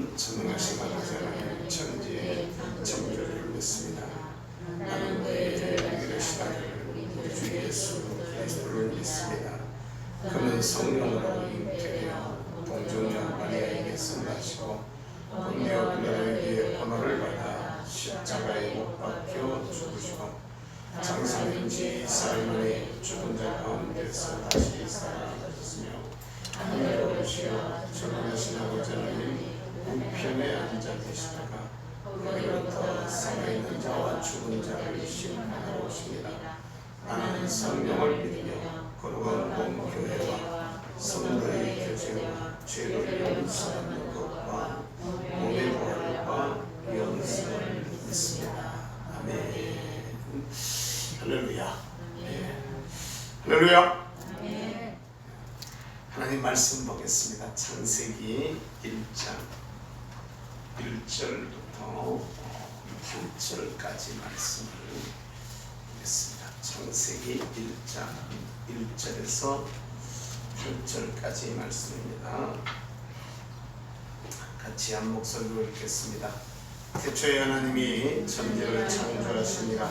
나는 전능하신 아버지 하나님 천지의 창조주를 믿습니다. 나는 너의 이르시다를 우리 주 예수 그리스도를 믿습니다. 그는 성령으로 잉태되어 동정녀 마리아에게서 나시고 본디오 빌라도에게 고난을 받아 십자가에 못 박혀 죽으시고 장사된 지 사흘 만에 죽은 자 가운데서 다시 살아나셨으며 하늘에 오르시어 전능하신 아버지 하나님 우편에 앉아 계시다가 거기로부터 살아있는 자와 죽은 자를 심판하러 오십니다. 나는 성령을 믿으며 거룩한 공교회와 성도의 교제와 죄를 용서하는 것과 몸의 부활과 영생을 믿습니다. 아멘. 할렐루야. 네. 할렐루야. 하나님 말씀 보겠습니다. 창세기 1장 1절부터 8절까지 말씀을 보겠습니다. 창세기 1장 1절에서 8절까지 말씀입니다. 같이 한 목소리로 읽겠습니다. 태초에 하나님이 천지를 창조하시니라.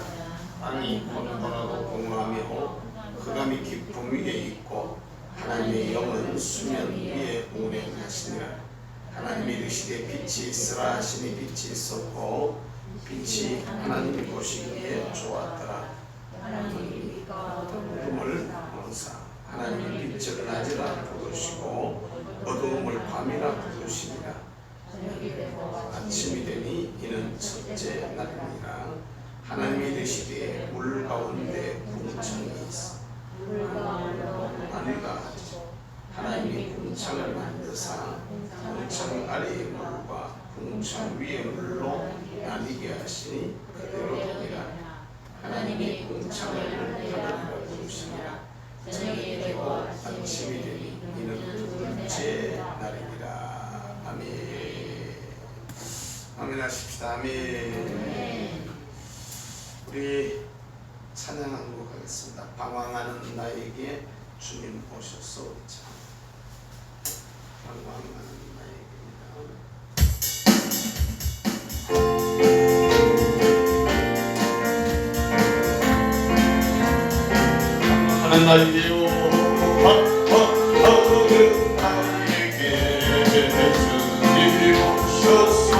땅이 혼돈하고 공허하며 흑암이 깊음 위에 있고 하나님의 영은 수면 위에 운행하시니라. 하나님이 이르시되 빛이 있으라 하시니 빛이 있었고 빛이 하나님이 보시기에 좋았더라. 하나님이 어둠을 모으사 하나님이 빛을 낮이라 부르시고 어두움을 밤이라 부르시니라. 아침이 되니 이는 첫째 날이니라. 하나님이 이르시되 물 가운데 궁창이 있어 아니라 하나님이 궁창을 만드사 궁창 아래의 물과 궁창 위의 물로 나뉘게 하시니 그대로 되니라. 하나님이 궁창을 하늘이라 부르시니라. 저녁이 되고 아침이 되니 이는 둘째 날이니라. 아멘. 아멘 하십시다. 아멘. 우리 찬양한 곡 하겠습니다. 방황하는 나에게 주님 오셨소이자. 방황하는 나에게입니다. 방황하는 나에게요. 방황하는 나에게 주님 오셨소.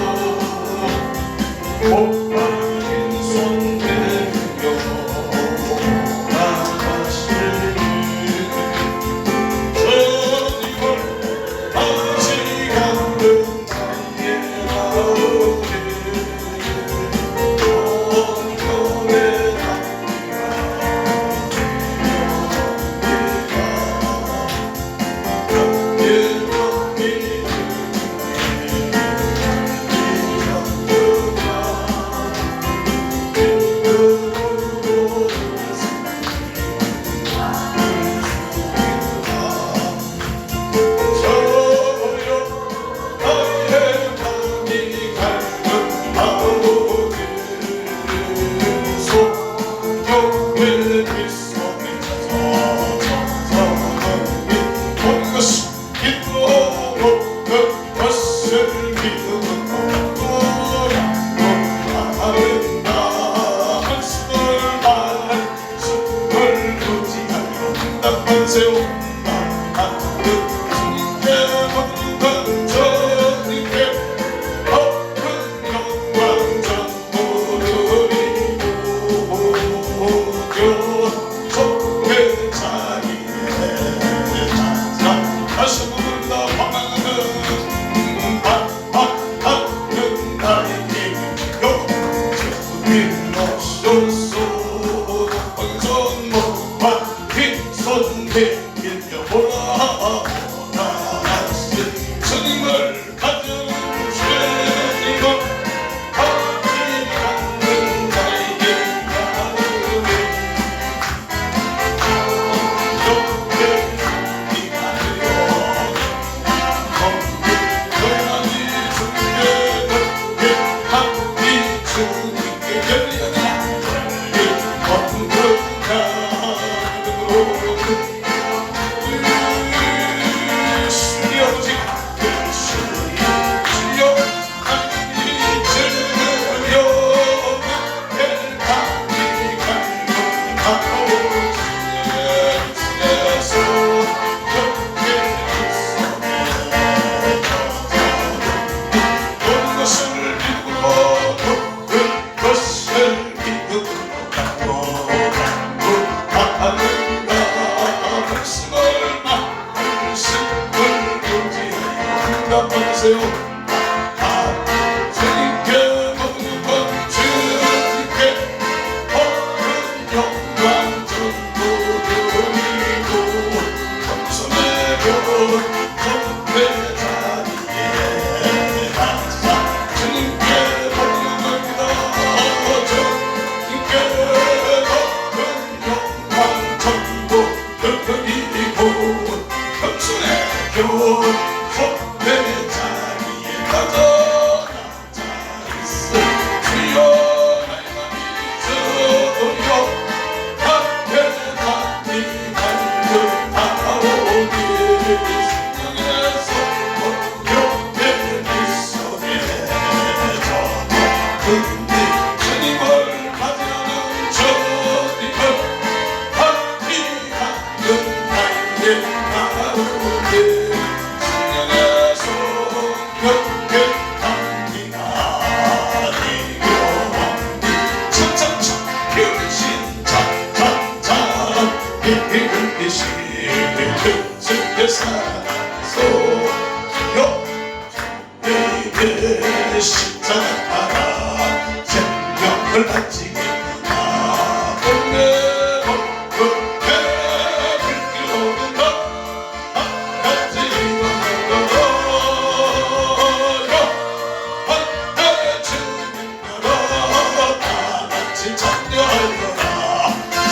내 십자가 따라 생명을 바치겠구나. 내 voluntary 불길오는 것 같이 일어나더라. 한때 주님 나라 다 같이 참여하여라.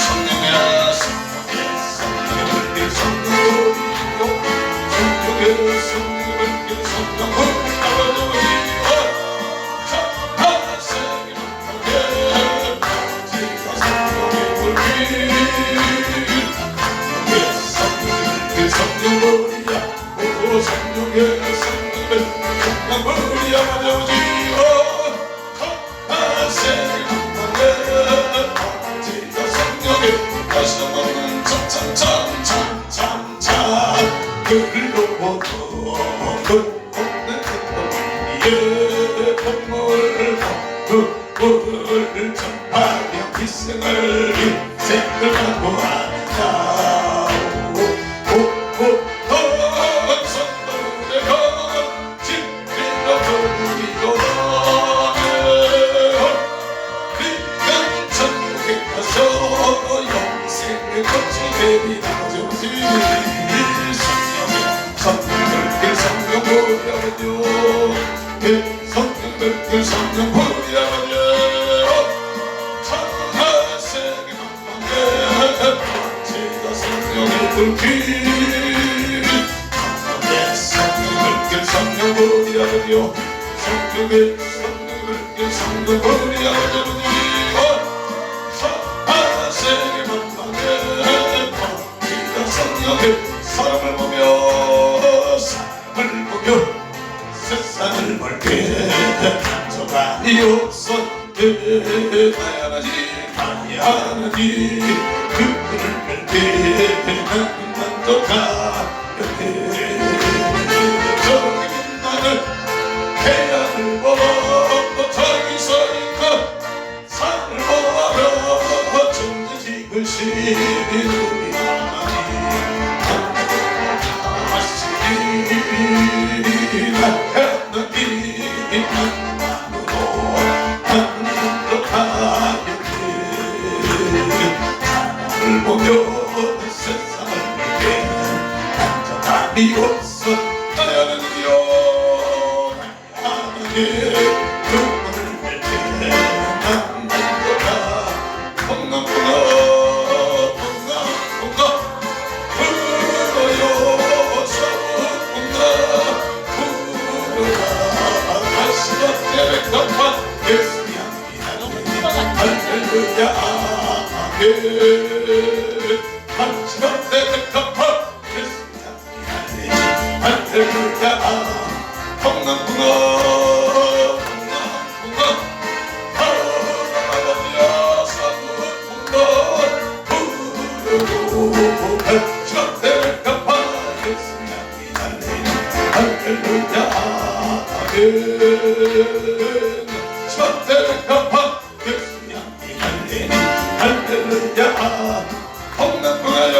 성령의 성령의 불길 성령이요 성령의 성령의 성령을 따라오리라. 하나님의 만나게 제가 성령의 불길 성령머리야 오 성령의 성령을 성령머리야 맞아오지요. 하나님의 만나게 제가 성령의 다시 한번 참참참참참 흘러보고 예 복물을 전파하며 희생을 하고 하자. 오오오오 선물의 건 진리로 부르기로 네가 천국에 가서 영생의 꽃이 되리라. 성령을 성령 보여줘 성령을 성령 보여줘 하나세계 만방에 제가 성령의 불길 성령을 성령 보여줘 성령의 성령 보여줘 하나세계 만방에 제가 성령의 사람을 보며 세상을 멀게 저간이 없어 다양하지 다양하지 그들을 뵐때 나는 만족하 저기 빛나는 태양을 보고 저기서 있고 산을 보아라 존재 지으신 우리 하나님 하나님을 보며 세상을 보게 안전함이 없어 하나님이여 하나님 그분을 뵐때 난 만족하 건강구나 할렐루야 한시간 내 갚아 할렐루야 건강구나 할렐루야 사구구나 한시간 내 갚아 할렐루야 시간 내 갚아 할렐루야 건강구나요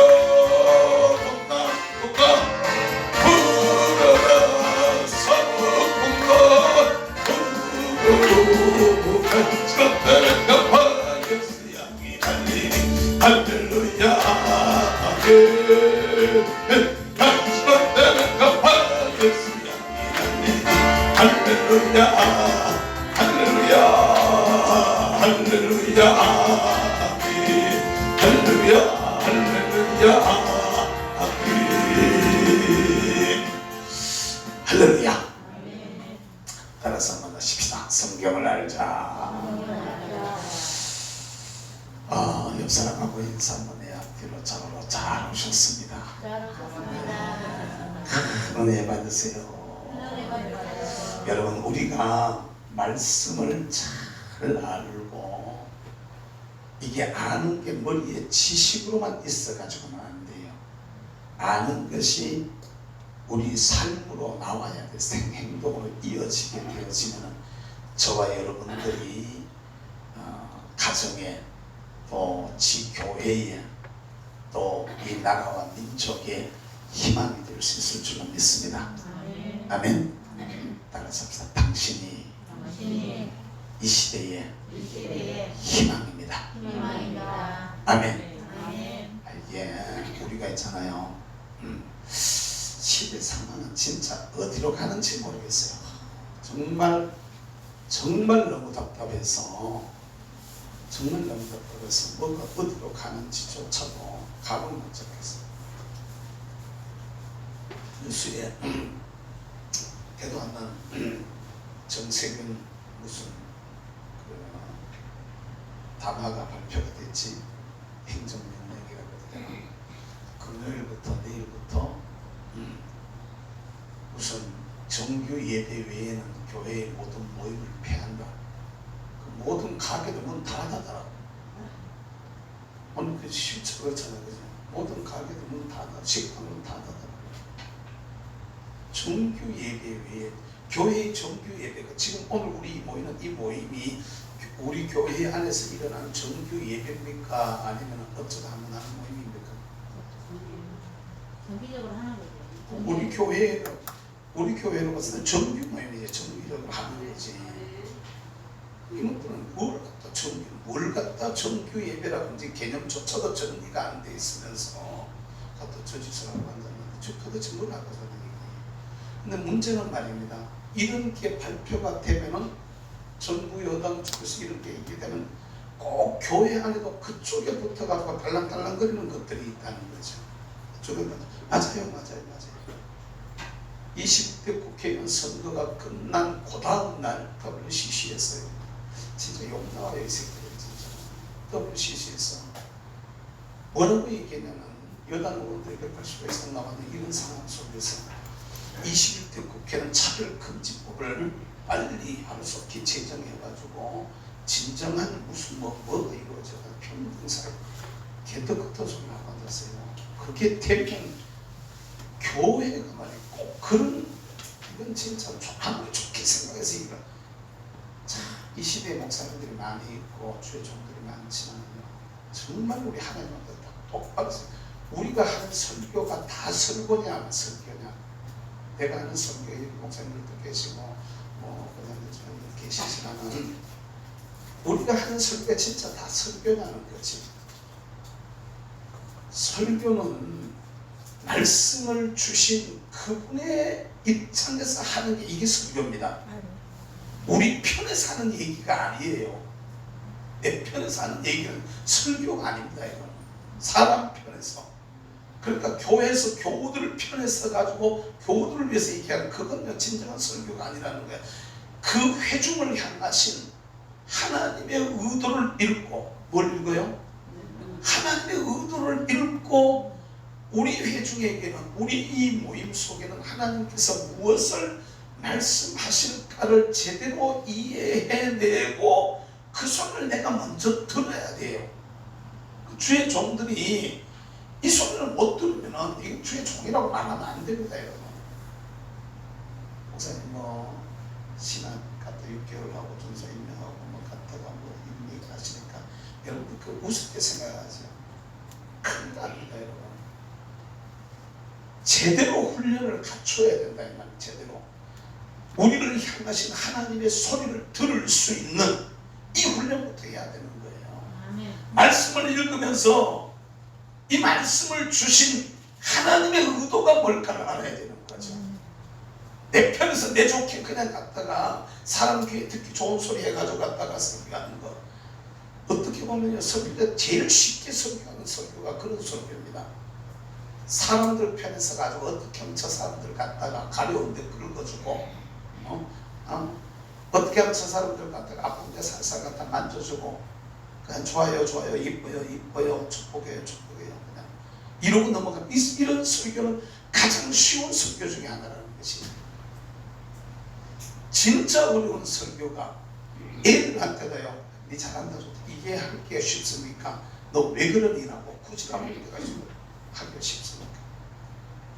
건강구나 부르라 사무구나 부르라 시간대를 갚아 예수 양이 달리니 할렐루야 시간대를 갚아 예수 양이 달리니 할렐루야 할렐루야 할렐루야 할렐루야 할렐루야 아멘. 할렐루야. 따라서 한번 하십시다. 성경을 알자. 옆 사람하고 인사 한번 해야 뒤로 좌우로 잘 오셨습니다. 은혜 받으세요. 여러분 우리가 말씀을 잘 알고 이게 아는 게 머리에 지식으로만 있어가지고는 안 돼요. 아는 것이 우리 삶으로 나와야 돼. 생행동으로 이어지게 되어지면 저와 여러분들이 가정에 또 지교회에 또 이 나라와 민족에 희망이 될 수 있을 줄로 믿습니다. 아멘. 따라서 같이 합시다. 당신이 이 시대의 희망입니다. 아멘. 이게 우리가 있잖아요. 시대 상황은 진짜 어디로 가는지 모르겠어요. 정말 너무 답답해서 뭐가 어디로 가는지조차도 감을 못 잡겠어요. 뉴스에 대도 안 나는 정세균 무슨 담화가 발표가 됐지. 행정명령이라고 그러더라. 금요일부터 내일부터 우선 정규 예배 외에는 교회의 모든 모임을 폐한다. 그 모든 가게도 문 닫아놔더라고. 오늘 그 실제로 그렇잖아요. 그죠? 모든 가게도 문 닫아, 식당 문 닫아더라고. 정규 예배 외에 교회의 정규 예배가 지금 오늘 우리 모이는 이 모임이 우리 교회 안에서 일어나는 정규 예배입니까? 아니면 어쩌다 한번 하는 모임입니까? 정기적으로 하는 거죠. 우리 교회로 봤을 때 정규 모임이지. 정기적으로 하는 거지. 이것들은 뭘 갖다 정규 예배라고 이제 개념조차도 정리가 안 돼 있으면서 갖다 저짓을 하고 한다는데 도대체 뭘 하고 사는 얘기. 근데 문제는 말입니다. 이런 게 발표가 되면은 정부 여당 쪽에서 이런 게 얘기되면 꼭 교회 안에도 그쪽에 붙어가지고 달랑달랑거리는 것들이 있다는 거죠. 그쪽에 맞아요. 20대 국회의원 선거가 끝난 그 다음 날 WCC에서요. 진짜 욕 나와요, 이 새끼들 진짜. WCC에서 뭐라고 얘기했냐면 여당 의원들이 180여 이상 나왔는 이런 상황 속에서 21대 국회는 차별금지법을 빨리 하루속히 제정해가지고 진정한 무슨 뭐가 이루어져서 평등사회 개떡같은 소리 하고 앉았어요. 그게 되면 교회가 말이야 꼭 이건 진짜 아무리 좋게 생각해서 이거 이 시대에 목사님들이 많이 있고 주의 종들이 많지만요. 정말 우리 하나님한테 다 똑바로 우리가 하는 설교가 다 설교냐 내가 하는 설교에 목사님들도 계시고 그다음에 계시지만은 우리가 하는 설교가 진짜 다 설교냐는 거지. 설교는 말씀을 주신 그분의 입장에서 하는 게 이게 설교입니다. 우리 편에서 하는 얘기가 아니에요. 내 편에서 하는 얘기는 설교가 아닙니다. 이건 사람 편에서. 그러니까 교회에서 교우들 편에 서가지고 교우들을 위해서 얘기하는 그건 진정한 설교가 아니라는 거예요. 그 회중을 향하신 하나님의 의도를 읽고 뭘 읽어요? 하나님의 의도를 읽고 우리 회중에게는 우리 이 모임 속에는 하나님께서 무엇을 말씀하실까를 제대로 이해해내고 그 소리를 내가 먼저 들어야 돼요. 주의 종들이 이 소리를 못 들으면 이게 주의 종이라고 말하면 안 됩니다. 여러분. 목사님 신학 갔다 6개월 하고 전사 임명하고 갔다가 임명을 하시니까 여러분 그 우습게 생각하죠. 큰일 납니다. 여러분. 제대로 훈련을 갖춰야 된다. 이 말. 제대로 우리를 향하신 하나님의 소리를 들을 수 있는 이 훈련부터 해야 되는 거예요. 아멘. 말씀을 읽으면서 이 말씀을 주신 하나님의 의도가 뭘까를 알아야 되는 거죠. 내 편에서 내 좋게 그냥 갔다가 사람 귀에 듣기 좋은 소리 해가지고 갔다가 설교하는 거 어떻게 보면 설교가 제일 쉽게 설교하는 설교가 그런 설교입니다. 사람들 편에서 가지고 어떻게 하면 저 사람들 갔다가 가려운데 긁어주고 어떻게 하면 저 사람들 갔다가 아픈데 살살 갖다 만져주고 그냥 좋아요 이뻐요 축복해요 그냥 이러고 넘어가면 이런 설교는 가장 쉬운 설교 중에 하나라는 것이 진짜 어려운 설교가 애들한테도요. 네 잘한다 좋다 이게 하기가 쉽습니까? 너 왜 그러니라고 굳이 가지고 하기가 쉽습니까?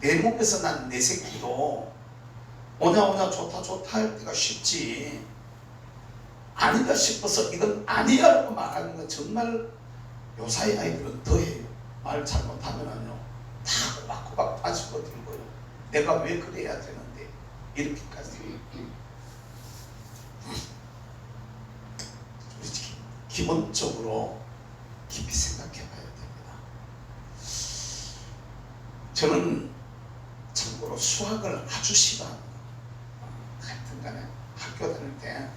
내 몸에서 난 내 새끼도 오냐 좋다 할 때가 쉽지 아니다 싶어서 이건 아니야라고 말하는 건 정말 요사이 아이들은 더해요. 말 잘못하면은요 다 꼬박꼬박 빠지고 들고요. 내가 왜 그래야 되는데 이렇게까지 기본적으로 깊이 생각해 봐야 됩니다. 저는 참고로 수학을 아주 싫어합니다. 하여튼 간에 학교 다닐 때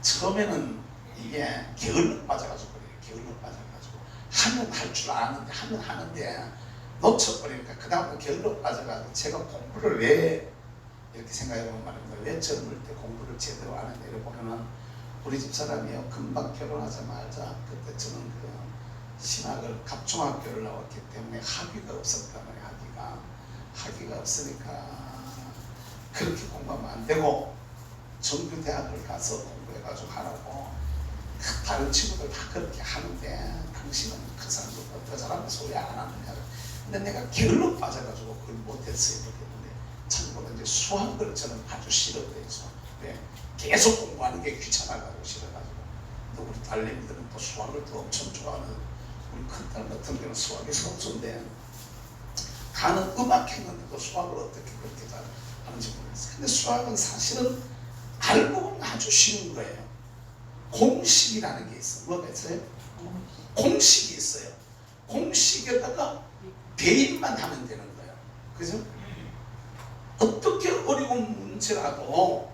처음에는 이게 게을러 빠져가지고 그래요. 게을러 빠져가지고 하면 할 줄 아는데 하면 하는데 놓쳐버리니까 그 다음부터 게을러 빠져가지고 제가 공부를 왜 이렇게 생각해보면 말입니다. 왜 젊을 때 공부를 제대로 안 했냐 보면은 우리 집사람이요 금방 결혼하자마자 그때 저는 그 신학을 갑중학교를 나왔기 때문에 학위가 없었단 말이에요. 학위가 없으니까 그렇게 공부하면 안 되고 정규대학을 가서 공부해가지고 하라고 다른 친구들 다 그렇게 하는데 당신은 그 사람들보다 더 잘하면서 왜 안 하느냐. 근데 내가 게을러 빠져가지고 그걸 못했어요. 그랬는데 참고로 이제 수학을 저는 아주 싫어해서 왜 계속 공부하는 게 귀찮아가지고 싫어가지고. 또 우리 딸내미들은 또 수학을 또 엄청 좋아하는 우리 큰딸 같은 경우는 수학이 선수인데 가는 음악 했는데도 수학을 어떻게 그렇게 잘 하는지 모르겠어요. 근데 수학은 사실은 알고 보면 아주 쉬운 거예요. 공식이라는 게 있어요. 뭐가 있어요? 공식이 있어요. 공식에다가 대입만 하면 되는 거예요. 그죠? 어떻게 어려운 문제라도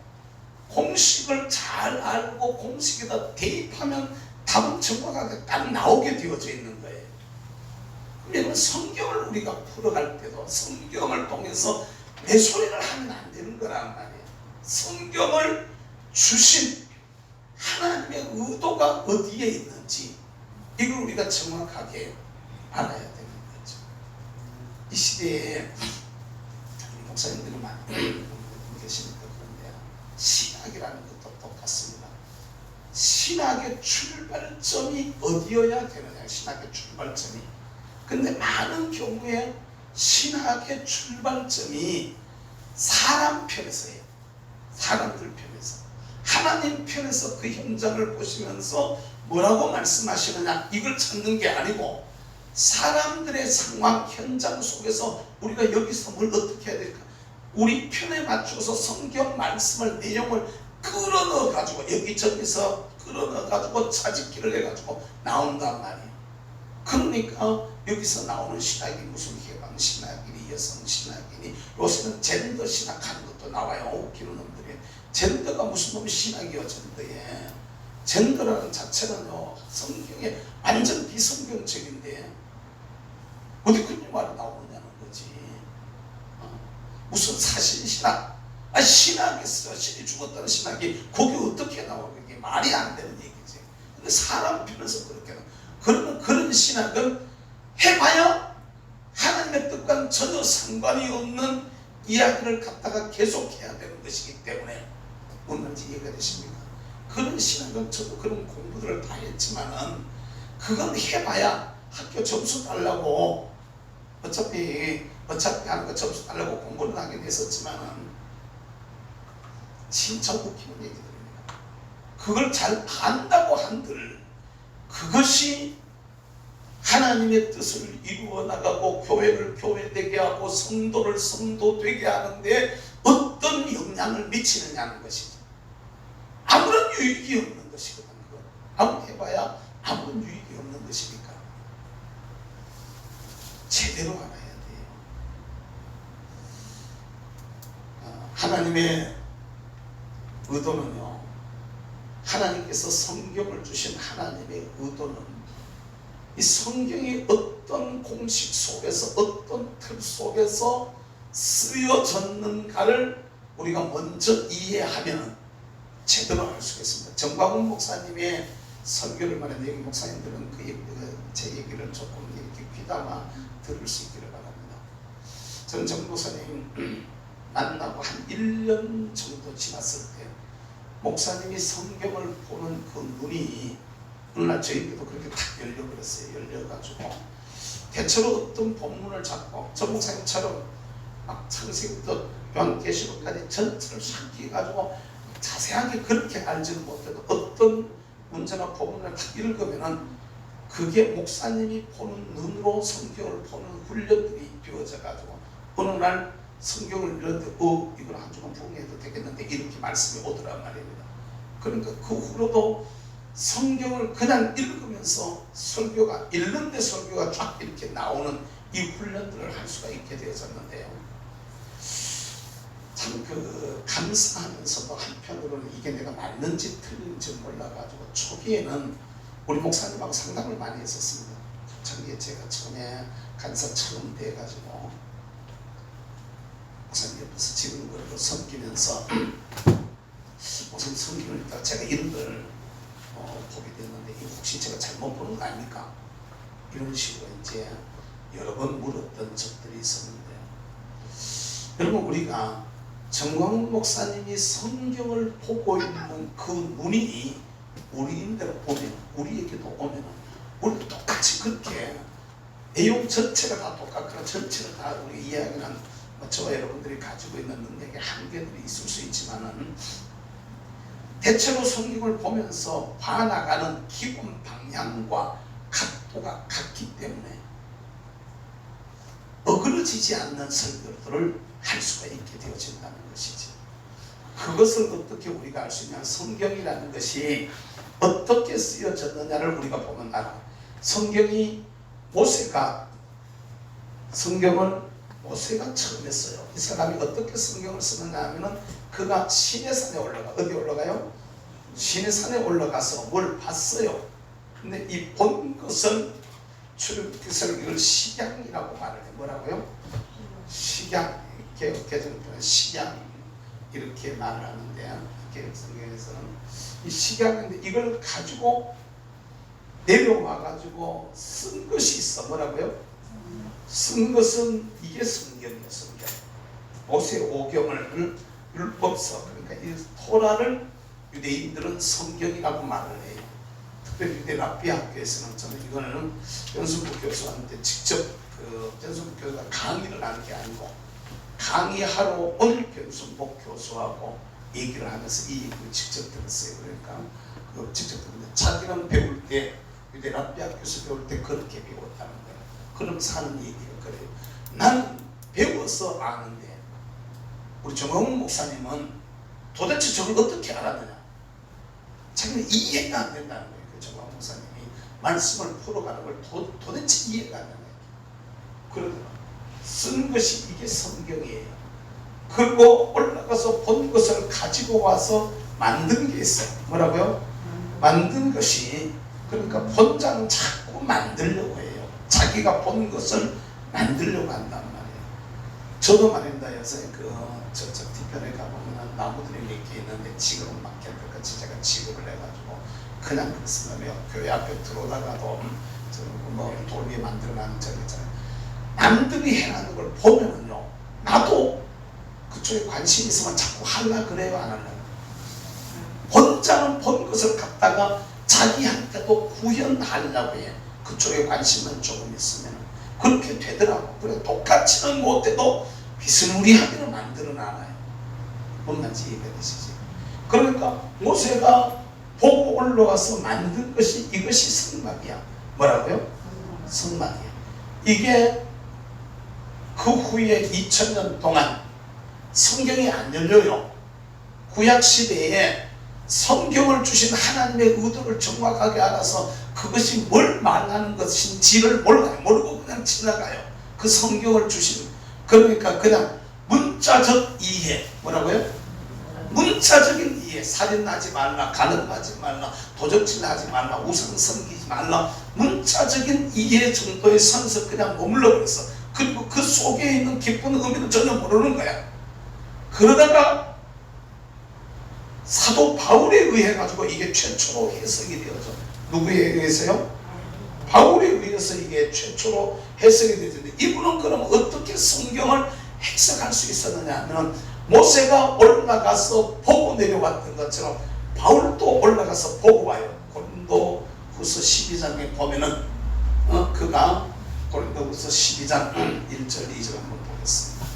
공식을 잘 알고 공식에다 대입하면 답은 정확하게 딱 나오게 되어져 있는 거예요. 그러면 성경을 우리가 풀어갈 때도 성경을 통해서 내 소리를 하면 안 되는 거란 말이에요. 성경을 주신 하나님의 의도가 어디에 있는지 이걸 우리가 정확하게 알아야 되는 거죠. 이 시대에 목사님들이 많이 계시니까 그런데 신학이라는 것도 똑같습니다. 신학의 출발점이 어디여야 되느냐. 신학의 출발점이. 근데 많은 경우에 신학의 출발점이 사람 편에서예요. 사람들 편에서. 하나님 편에서 그 현장을 보시면서 뭐라고 말씀하시느냐 이걸 찾는 게 아니고 사람들의 상황 현장 속에서 우리가 여기서 뭘 어떻게 해야 될까. 우리 편에 맞춰서 성경 말씀을 내용을 끌어넣어 가지고 여기저기서 끌어넣어 가지고 차집기를 해 가지고 나온단 말이에요. 그러니까 여기서 나오는 신학이 무슨 해방 신학이니 여성 신학이니 요새는 젠더 신학하는 것도 나와요. 웃기는 놈들이. 젠더가 무슨 놈의 신학이요. 젠더에 젠더라는 자체는요 성경에 완전 비성경적인데 어디 그런 말이 나오느냐는 거지. 무슨 사실신학. 신학이 있어. 신이 죽었다는 신학이 거기 어떻게 나와. 그게 말이 안 되는 얘기지. 근데 사람 편에서 그렇게 나와. 그러면 그런 신학은 해봐야 하나님의 뜻과는 전혀 상관이 없는 이야기를 갖다가 계속해야 되는 것이기 때문에 뭔 말인지 이해가 되십니까? 그런 신학은 저도 그런 공부들을 다 했지만은 그건 해봐야 학교 점수 달라고 어차피 하는 거 점수 달라고 공부를 하긴 했었지만은 진짜 웃기는 얘기들입니다. 그걸 잘 안다고 한들 그것이 하나님의 뜻을 이루어 나가고 교회를 교회되게 하고 성도를 성도되게 하는데 어떤 영향을 미치느냐는 것이죠. 아무런 유익이 없는 것이거든. 그건. 아무리 해봐야 아무런 유익이 없는 것이니까 제대로 알아야 돼요. 하나님의 의도는요, 하나님께서 성경을 주신 하나님의 의도는 이 성경이 어떤 공식 속에서 어떤 틀 속에서 쓰여졌는가를 우리가 먼저 이해하면 제대로 알 수 있습니다. 정광훈 목사님의 설교를 말했는데 여기 목사님들은 제 얘기를 조금 이렇게 귀담아 들을 수 있기를 바랍니다. 저는 정 목사님 만나고 한 1년 정도 지났을 때 목사님이 성경을 보는 그 눈이 어느 날 저희들도 그렇게 딱 열려버렸어요. 열려가지고 대체로 어떤 본문을 잡고 전 목사님처럼 막 창세기부터 요한계시록까지 전체를 삭히가지고 자세하게 그렇게 알지는 못해도 어떤 문제나 본문을 딱 읽으면은 그게 목사님이 보는 눈으로 성경을 보는 훈련들이 이루어져가지고 어느 날 성경을 읽는데 이걸 한 주간 부흥해도 되겠는데 이렇게 말씀이 오더란 말입니다. 그러니까 그 후로도 성경을 그냥 읽으면서 설교가 읽는데 설교가 쫙 이렇게 나오는 이 훈련들을 할 수가 있게 되어졌는데요. 참 감사하면서도 한편으로는 이게 내가 맞는지 틀린지 몰라가지고 초기에는 우리 목사님하고 상담을 많이 했었습니다. 초기에 제가 처음에 간사 처음 돼가지고 목사님 옆에서 지금 그러고 섬기면서 목사님 섬기는 일단 제가 이런 걸 보게 됐는데 혹시 제가 잘못 보는 거 아닙니까? 이런 식으로 이제 여러 번 물었던 적들이 있었는데요. 여러분, 우리가 정광훈 목사님이 성경을 보고 있는 그 눈이 우리인대로 오면, 우리에게도 오면 우리도 똑같이 그렇게 내용 전체가 다 똑같거나 전체가 다 우리 이야기는 저와 여러분들이 가지고 있는 능력의 한계들이 있을 수 있지만은 대체로 성경을 보면서 봐나가는 기본 방향과 각도가 같기 때문에 어그러지지 않는 설교들을 할 수가 있게 되어진다는 것이지. 그것을 어떻게 우리가 알 수 있냐? 성경이라는 것이 어떻게 쓰여졌느냐를 우리가 보면 알아. 성경을 모세가 처음 했어요. 이 사람이 어떻게 성경을 쓰느냐 하면은 그가 시내산에 올라가. 어디 올라가요? 시내산에 올라가서 뭘 봤어요. 근데 이 본 것을 출애굽기서를 이걸 식양이라고 말을 해. 뭐라고요? 식양. 개정표는 식양 이렇게 말을 하는데 성경에서는 이 식양인데 이걸 가지고 내려와 가지고 쓴 것이 있어. 뭐라고요? 쓴 것은 이게 성경이에요. 성경. 모세 오경을 율법서, 그러니까 이 토라를 유대인들은 성경이라고 말을 해요. 특별히 유대 랍비 학교에서는 저는 이거는 변순부 교수한테 직접 변순부 교수가 강의를 하는 게 아니고 강의하러 온 변순복 교수하고 얘기를 하면서 이 얘기를 직접 들었어요. 그러니까 직접 들었는데 자기는 배울 때 유대 랍비 학교에서 배울 때 그렇게 배웠다는 거예요. 그러면서 하는 얘기가 그래요. 나는 배워서 아는데 우리 정광훈 목사님은 도대체 저걸 어떻게 알았느냐? 자기는 이해가 안 된다는 거예요. 그 정광훈 목사님이 말씀을 풀어가는 걸 도대체 이해가 안 되는 거예요. 그러더라고요. 쓴 것이 이게 성경이에요. 그리고 올라가서 본 것을 가지고 와서 만든 게 있어요. 뭐라고요? 만든 것이, 그러니까 본자는 자꾸 만들려고 해요. 자기가 본 것을 만들려고 한단 말이에요. 저도 말입니다. 요새 저쪽 뒤편에 가보면 나무들이 몇 개 있는데 지금은 막혀같이 제가 지급을 해가지고 그냥 그렇습니다. 교회 앞에 들어오다가도 돌 위에 만들어놨는 저기 있잖아요. 남들이 해나는 걸 보면은요, 나도 그쪽에 관심이 있으면 자꾸 하려 그래요, 안 하려고? 본자는 본 것을 갖다가 자기한테도 구현하려고 해. 그쪽에 관심은 조금 있으면 그렇게 되더라고. 그래 똑같이는 못해도 비스무리하게는 만들어놔요. 뭔 말인지 이해가 되시지? 그러니까 모세가 보고 올라와서 만든 것이 이것이 성막이야. 뭐라고요? 성막이야. 이게 그 후에 2000년 동안 성경이 안 열려요. 구약시대에 성경을 주신 하나님의 의도를 정확하게 알아서 그것이 뭘 말하는 것인지를 몰라요. 모르고 그냥 지나가요. 그 성경을 주신, 그러니까 그냥 문자적 이해. 뭐라고요? 문자적인 이해. 살인하지 말라, 간음하지 말라, 도적질하지 말라, 우상 섬기지 말라, 문자적인 이해 정도의 선에서 그냥 머물러 버렸어. 그리고 그 속에 있는 깊은 의미는 전혀 모르는 거야. 그러다가 사도 바울에 의해 가지고 이게 최초로 해석이 되어져. 누구에 의해서요? 바울에 의해서 이게 최초로 해석이 되었는데, 이분은 그럼 어떻게 성경을 해석할 수 있었느냐 하면, 모세가 올라가서 보고 내려왔던 것처럼 바울도 올라가서 보고 와요. 고린도후서 12장에 보면은 그가 고린도후서 12장 1절 2절 한번 보겠습니다.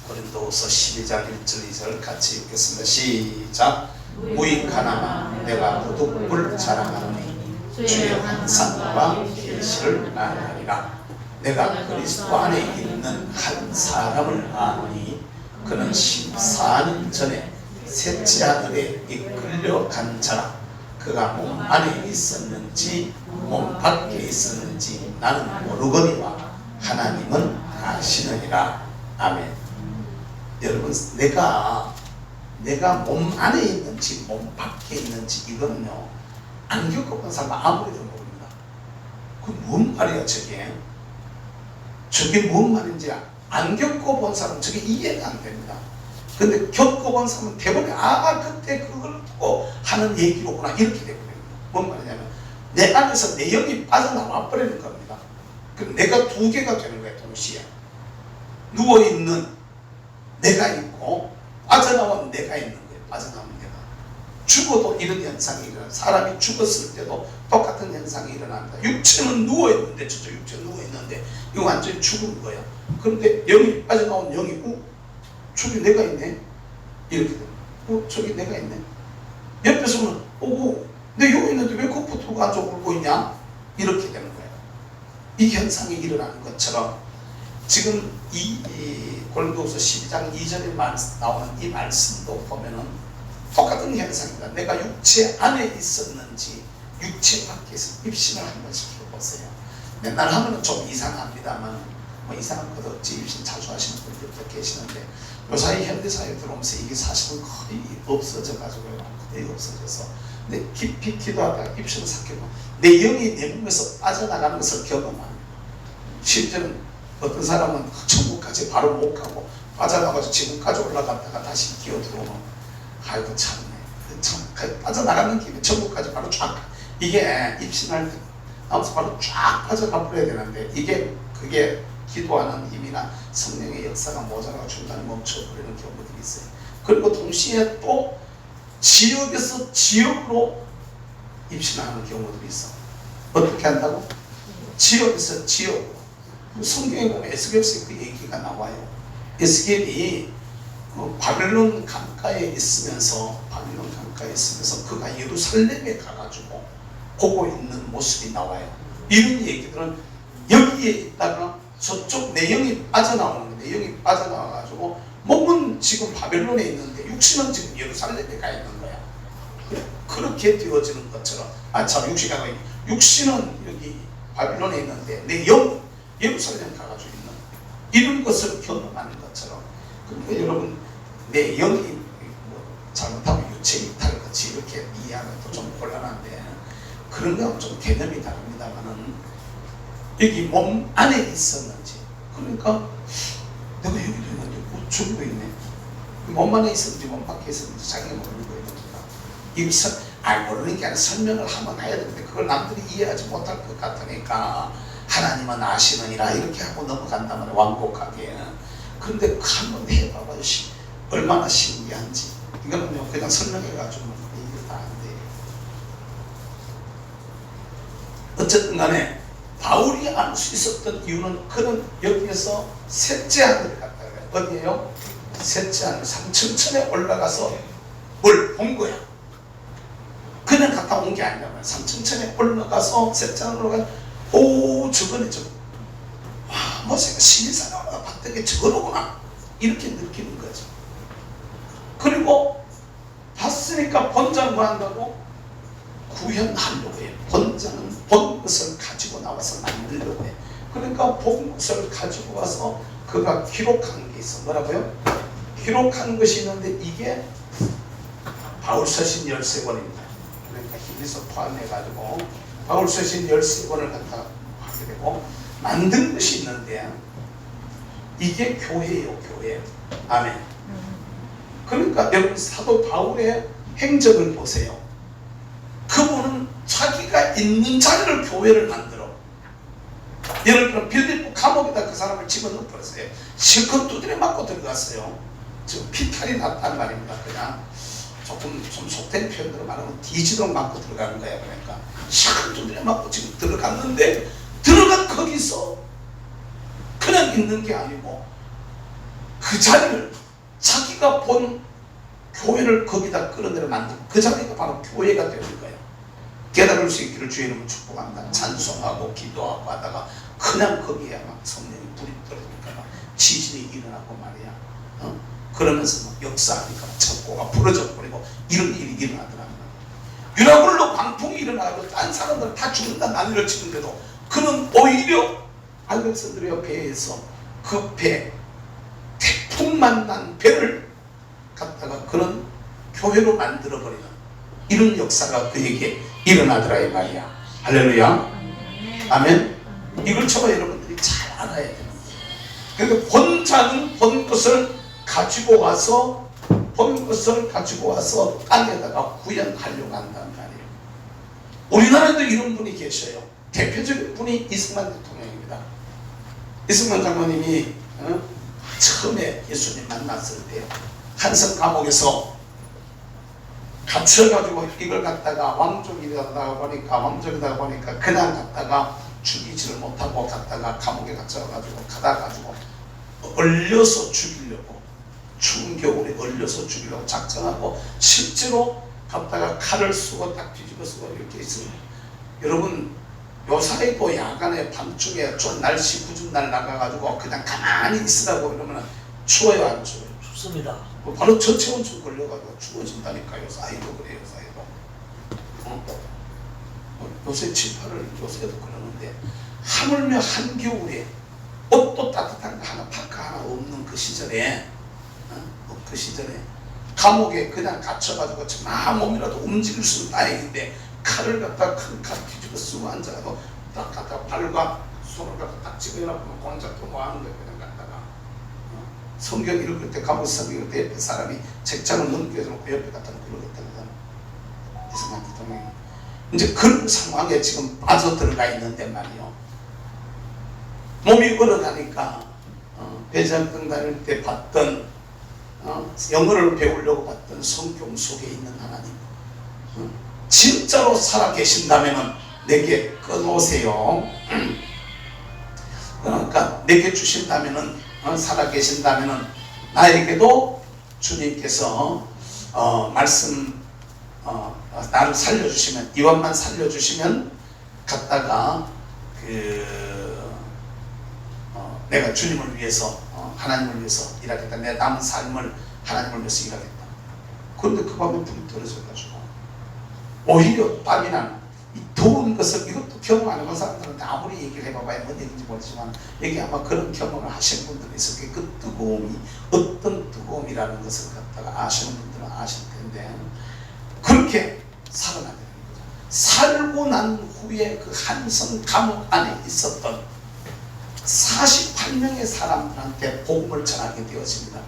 고린도후서 12장 1절 2절 같이 읽겠습니다. 시작. 무익하나마 내가 부득불 자랑하노니 주의 환상과 계시를 말하리라. 내가 그리스도 안에 있는 한 사람을 아노니 그는 14년 전에 셋째 아들에 이끌려 간 자라. 그가 몸 안에 있었는지 몸 밖에 있었는지 나는 모르거니와 하나님은 아시느니라. 아멘. 여러분, 내가 몸 안에 있는지 몸 밖에 있는지 이거는요, 안 겪어본 사람은 아무리도 모릅니다. 그 뭔 말이야 저게? 저게 뭔 말인지 안 겪어본 사람은 저게 이해가 안 됩니다. 근데 겪어본 사람은 대부분 그때 그걸 두고 하는 얘기로구나 이렇게 되거든요. 뭔 말이냐면 내 안에서 내 영이 빠져나와 버리는 겁니다. 그럼 내가 두 개가 되는 거예요. 동시에 누워있는 내가 있고 빠져나온 내가 있는 거예요. 빠져나온 내가. 죽어도 이런 현상이 일어나요. 사람이 죽었을 때도 똑같은 현상이 일어납니다. 육체는 누워있는데, 저쪽 육체는 누워있는데 이거 완전히 죽은 거예요. 그런데 영이 빠져나온 영이 저기 내가 있네 이렇게 됩니다. 저기 내가 있네. 옆에서는 내 여기 있는데 왜 컴퓨터가 안 울고 있냐 이렇게 되는 거예요. 이 현상이 일어나는 것처럼 지금 이 고린도후서 12장 2절에 나오는 이 말씀도 보면은 똑같은 현상입니다. 내가 육체 안에 있었는지 육체 밖에 있었는지 입신을 한 번씩 해보세요. 맨날 하면은 좀 이상합니다만 이상한 것 없지. 입신 자주 하시는 분들도 계시는데 요사이 현대사회에 들어오면서 이게 사실은 거의 없어져 가지고요. 거의 없어져서 근데 깊이 기도하다가 입신을 삭혀보면 내 영이 내 몸에서 빠져나가는 것을 경험합니다. 실제는 어떤 사람은 천국까지 바로 못 가고 빠져나가서 지금까지 올라갔다가 다시 기어 들어오면 아이고 참네. 참 빠져나가는 길에 천국까지 바로 쫙 이게 입신할 때 나와서 바로 쫙 빠져가 버려야 되는데 그게 기도하는 힘이나 성령의 역사가 모자라고 중간에 멈춰버리는 경우들이 있어요. 그리고 동시에 또 지역에서 지역으로 입신하는 경우들이 있어. 어떻게 한다고? 지역에서 지역으로. 성경에 보면 에스겔서에 그 얘기가 나와요. 에스겔이 그 바벨론 강가에 있으면서 그가 예루살렘에 가가지고 보고 있는 모습이 나와요. 이런 얘기들은 여기에 있다가 저쪽 내영이 빠져나오는 거예요. 내영이 빠져나와가지고 몸은 지금 바벨론에 있는데 육신은 지금 예루살렘에 가 있는 거야. 그렇게 되어지는 것처럼 육신은 여기 바빌론에 있는데 내 영은 예루살렘 가가지고 있는 이런 것을 경험하는 것처럼. 그러니까 여러분 내 영이 잘못하면 유체 이탈같이 이렇게 이해하면 또 좀 곤란한데 그런 거하고 좀 개념이 다릅니다만은 여기 몸 안에 있었는지 그러니까 내가 여기도 있는데 저기도 있네. 몸 안에 있었는지 몸 밖에 있었는지 자기가 모르는 거예요. 이것을 모르는 게 아니라 설명을 한번 해야 되는데 그걸 남들이 이해하지 못할 것 같으니까 하나님은 아시느니라 이렇게 하고 넘어간단 말이에요. 완곡하게. 그런데 한번 해봐봐요. 얼마나 신기한지. 이거는 그냥 설명해가지고 이게 다 안 돼요. 어쨌든 간에 바울이 알 수 있었던 이유는 그는 여기에서 셋째 하늘을 갔다 그래요. 어디에요? 셋째 하늘 삼층천에 올라가서 뭘 본 거야. 그냥 갔다 온 게 아니라 삼층천에 올라가서 셋째 하늘로 올라가서 저거네 저거. 와 모세가 신이사나마다 봤던 게 저거로구나 이렇게 느끼는 거죠. 그리고 봤으니까 본자는 뭐 한다고? 구현하려고 해요. 본자는 본 것을 가지고 나와서 만들려고 해요. 그러니까 본 것을 가지고 와서 그가 기록한 게 있어. 뭐라고요? 기록한 것이 있는데 이게 바울서신 13권입니다. 그러니까 히브리서 포함해가지고 바울서신 13권을 갖다 하게 되고 만든 것이 있는데 이게 교회예요. 교회. 아멘. 그러니까 여러분 사도 바울의 행적을 보세요. 그분은 자기가 있는 자리를 교회를 만들어. 예를 들어 빌립보 감옥에다 그 사람을 집어넣어 버렸어요. 실컷 두드려 맞고 들어갔어요. 지금 피탈이 났단 말입니다. 그냥 조금 좀 속된 표현으로 말하면 뒤지도록 맞고 들어가는 거야. 그러니까 실컷 두드려 맞고 지금 들어갔는데 들어간 거기서 그냥 있는 게 아니고 그 자리를 자기가 본 교회를 거기다 끌어내려 만들고 그 자리가 바로 교회가 되는 거예요. 깨달을 수 있기를 주의 이름으로 축복한다. 찬송하고 기도하고 하다가 그냥 거기에 막 성령이 불이 떨어지니까 막 지진이 일어나고 말이야. 그러면서 막 역사하니까 막 창고가 부러져 버리고 이런 일이 일어나더라고요. 유라굴로 광풍이 일어나고 딴 사람들 다 죽는다 난리를 치는데도 그는 오히려 알렉산드리아 배에서 그 배, 태풍만 난 배를 갖다가 그는 교회로 만들어버리는 이런 역사가 그에게 일어나더라 이 말이야. 할렐루야. 아멘. 이걸 저와 여러분들이 잘 알아야 되는 거예요. 그러니까 본 자는 본 것을 가지고 와서 땅에다가 구현하려고 한단 말이에요. 우리나라에도 이런 분이 계셔요. 대표적인 분이 이승만 대통령입니다. 이승만 장로님이 처음에 예수님 만났을 때 한성 감옥에서 갇혀가지고 이걸 갖다가 왕족이다 보니까 그냥 갖다가 죽이지를 못하고 갖다가 감옥에 갇혀가지고 가다가지고 얼려서 죽이려고, 추운 겨울에 얼려서 죽이려고 작정하고 실제로 갖다가 칼을 쓰고 딱 뒤집어 쓰고 이렇게 있습니다. 여러분 요사이도 야간에 밤중에 좀 날씨 궂은 날 나가가지고 그냥 가만히 있으라고 그러면 추워요 안 추워요? 춥습니다. 바로 저체온증 걸려가지고 추워진다니까요. 사이도 그래요. 사이도. 요새 지파를 요새도 그러는데 하물며 한겨울에 옷도 따뜻한 거 하나 파카 하나 없는 그 시절에 감옥에 그냥 갇혀가지고 참 몸이라도 움직일 수는 다행인데 칼을 갖다 큰 칼 뒤집어 쓰고 앉아가지고 딱 갖다 발과 손을 갖다 딱 집어넣고 공작 또 뭐 하는 거예요. 그냥 갖다가 성경 읽을 때 감옥 성경 읽을 때 옆에 사람이 책장을 넘겨놓고 옆에 갖다 그러겠다는 이승만 대통령이 이제 그런 상황에 지금 빠져들어가 있는데 말이요. 몸이 얼어가니까 배장병 다닐 때 봤던 영어를 배우려고 봤던 성경 속에 있는 하나님 진짜로 살아계신다면 내게 꺼놓으세요. 그러니까 내게 주신다면 살아계신다면 나에게도 주님께서 나를 살려주시면 이완만 살려주시면 갔다가 내가 주님을 위해서 하나님을 위해서 일하겠다. 내 남은 삶을 하나님을 위해서 일하겠다. 그런데 그 밤에 불이 떨어져가지고 오히려 땀이 나는 이 더운 것을 이것도 경험 안 해본 사람들한테 아무리 얘기를 해봐봐야 뭔 얘기인지 모르지만 여기 아마 그런 경험을 하신 분들이 있을 거예요. 그 뜨거움이 어떤 뜨거움이라는 것을 갖다가 아시는 분들은 아실 텐데 그렇게 살아나게 되는 거죠. 살고 난 후에 그 한성 감옥 안에 있었던 48명의 사람들한테 복음을 전하게 되었습니다.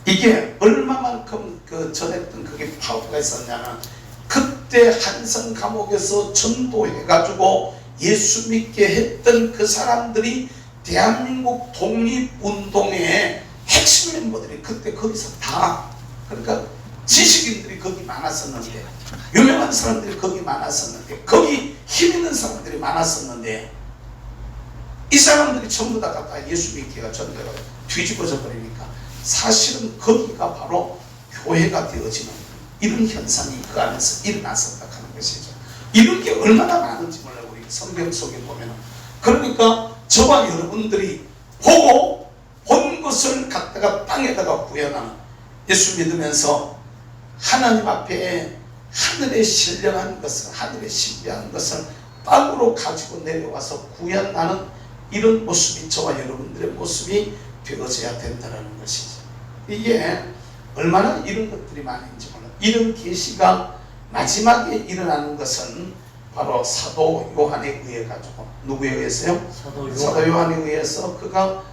이게 얼마만큼 전했던 그게 파워가 있었냐면 그때 한성 감옥에서 전도해가지고 예수 믿게 했던 그 사람들이 대한민국 독립운동의 핵심 멤버들이 그때 거기서 다 그러니까 지식인들이 거기 많았었는데 유명한 사람들이 거기 많았었는데 거기 힘 있는 사람들이 많았었는데 이 사람들이 전부 다 갖다 예수 믿기가 전도가 뒤집어져 버리니까 사실은 거기가 바로 교회가 되어지는 이런 현상이 그 안에서 일어났었다 하는 것이죠. 이런 게 얼마나 많은지 몰라요. 우리 성경 속에 보면은. 그러니까 저와 여러분들이 보고 본 것을 갖다가 땅에다가 구현하는 예수 믿으면서 하나님 앞에 하늘에 신령한 것을 하늘에 신비한 것을 땅으로 가지고 내려와서 구현하는 이런 모습이 저와 여러분들의 모습이 되어져야 된다는 것이죠. 이게 얼마나 이런 것들이 많은지 몰라요. 이런 계시가 마지막에 일어나는 것은 바로 사도 요한에 의해 가지고 누구에 의해서요? 사도 요한에 의해서 그가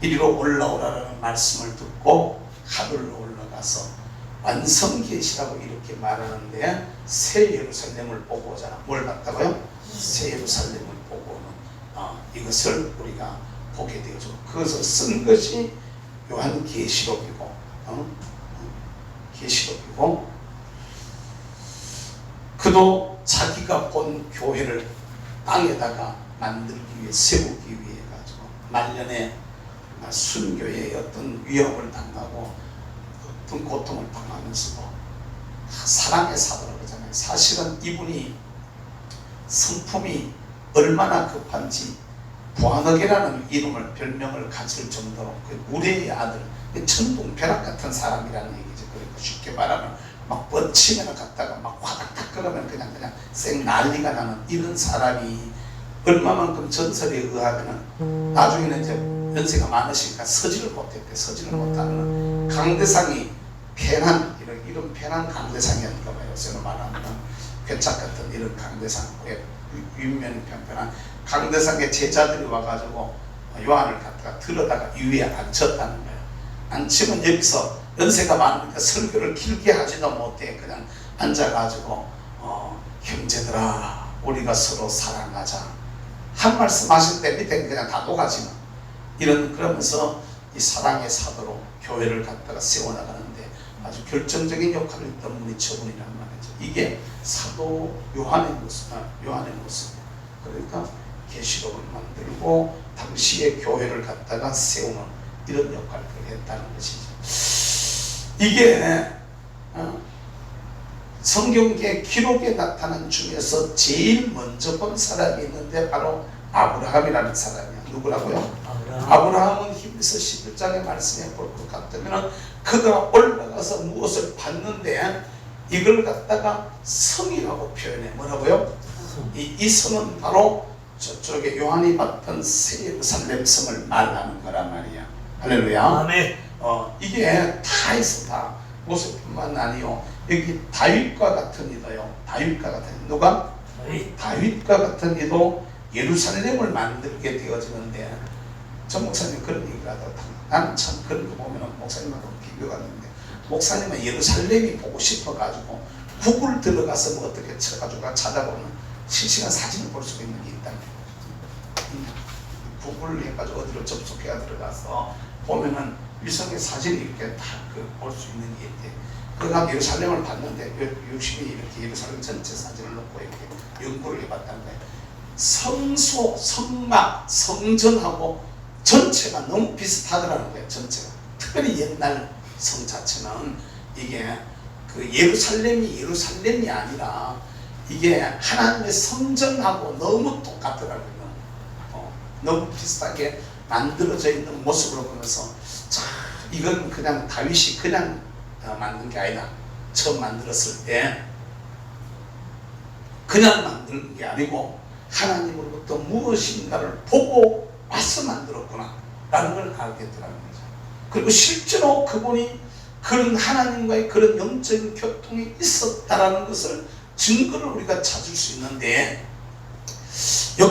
이리로 올라오라는 말씀을 듣고 하늘로 올라가서 완성계시라고 이렇게 말하는데 새 예루살렘을 보고 오잖아. 뭘 봤다고요? 새 예루살렘을 보고는 이것을 우리가 보게 되죠. 그것을 쓴 것이 요한계시록이고 계시록이고 그도 자기가 본 교회를 땅에다가 만들기 위해 세우기 위해 가지고 말년에 순교의 어떤 위협을 당하고 어떤 고통을 당하면서도 사랑의 사도라고 하잖아요. 사실은 이분이 성품이 얼마나 급한지 부하덕이라는 이름을 별명을 가질 정도로 그 우레의 아들 천둥 벼락 같은 사람이라는 얘기죠. 그러니까 쉽게 말하면 막 치면 갖다가 막 화닥닥 그러면 그냥 쌩 난리가 나는 이런 사람이 얼마만큼 전설에 의하면 나중에는 이제 연세가 많으시니까 서지를 못했대. 서지를 못하는 강대상이 이런 편한 강대상이었는가 봐요. 요새는 말하면 괴착 같은 이런 강대상, 윗면이 편편한 강대상의 제자들이 와가지고 요한을 갖다가 들어다가 위에 앉혔다는 거예요. 앉히면 여기서 연세가 많으니까 설교를 길게 하지도 못해. 그냥 앉아가지고 형제들아 우리가 서로 사랑하자 한 말씀 하실 때 밑에 그냥 다 녹아지는 이런, 그러면서 이 사랑의 사도로 교회를 갖다가 세워나가는데 아주 결정적인 역할을 했던 분이 저분이란 말이죠. 이게 사도 요한의 모습. 그러니까 계시록을 만들고 당시의 교회를 갖다가 세우는 이런 역할을 했다는 것이죠. 이게 성경계 기록에 나타난 중에서 제일 먼저 본 사람이 있는데 바로 아브라함이라는 사람이야. 누구라고요? 아브라함은 히브리서 11장의 말씀에 볼 것 같으면 그가 올라가서 무엇을 봤는데 이걸 갖다가 성이라고 표현해. 뭐라고요? 이 성은 바로 저쪽에 요한이 봤던 새 예루살렘 성을 말하는 거란 말이야. 할렐루야. 아멘. 이게 다 있어. 다 모습뿐만 아니요. 여기 다윗과 같은 이도요. 다윗과 같은 이. 누가? 다윗과 같은 이도 예루살렘을 만들게 되어지는데, 전 목사님 그런 얘기를 하다가 나는 참 그런 거 보면 목사님하고 비교가 되는데, 목사님은 예루살렘이 보고 싶어가지고 구글 들어가서 뭐 어떻게 쳐가지고 찾아보면 실시간 사진을 볼 수가 있는 게 있다. 구글 해가지고 어디로 접속해야 들어가서 보면은 위성의 사진이 이렇게 다 볼 수 있는 게 있대. 그가 예루살렘을 봤는데 유심히 이렇게 예루살렘 전체 사진을 놓고 이렇게 연구를 해봤다는 거예요. 성소, 성막, 성전하고 전체가 너무 비슷하더라는 거예요. 전체가. 특별히 옛날 성 자체는 이게 그 예루살렘이 아니라 이게 하나님의 성전하고 너무 똑같더라고요. 너무 비슷하게 만들어져 있는 모습으로 보면서 자, 이건 그냥 다윗이 그냥 만든 게 아니다. 처음 만들었을 때 그냥 만든 게 아니고 하나님으로부터 무엇인가를 보고 와서 만들었구나 라는 걸 알게 되더라는 거죠. 그리고 실제로 그분이 그런 하나님과의 그런 영적인 교통이 있었다라는 것을 증거를 우리가 찾을 수 있는데, 역대상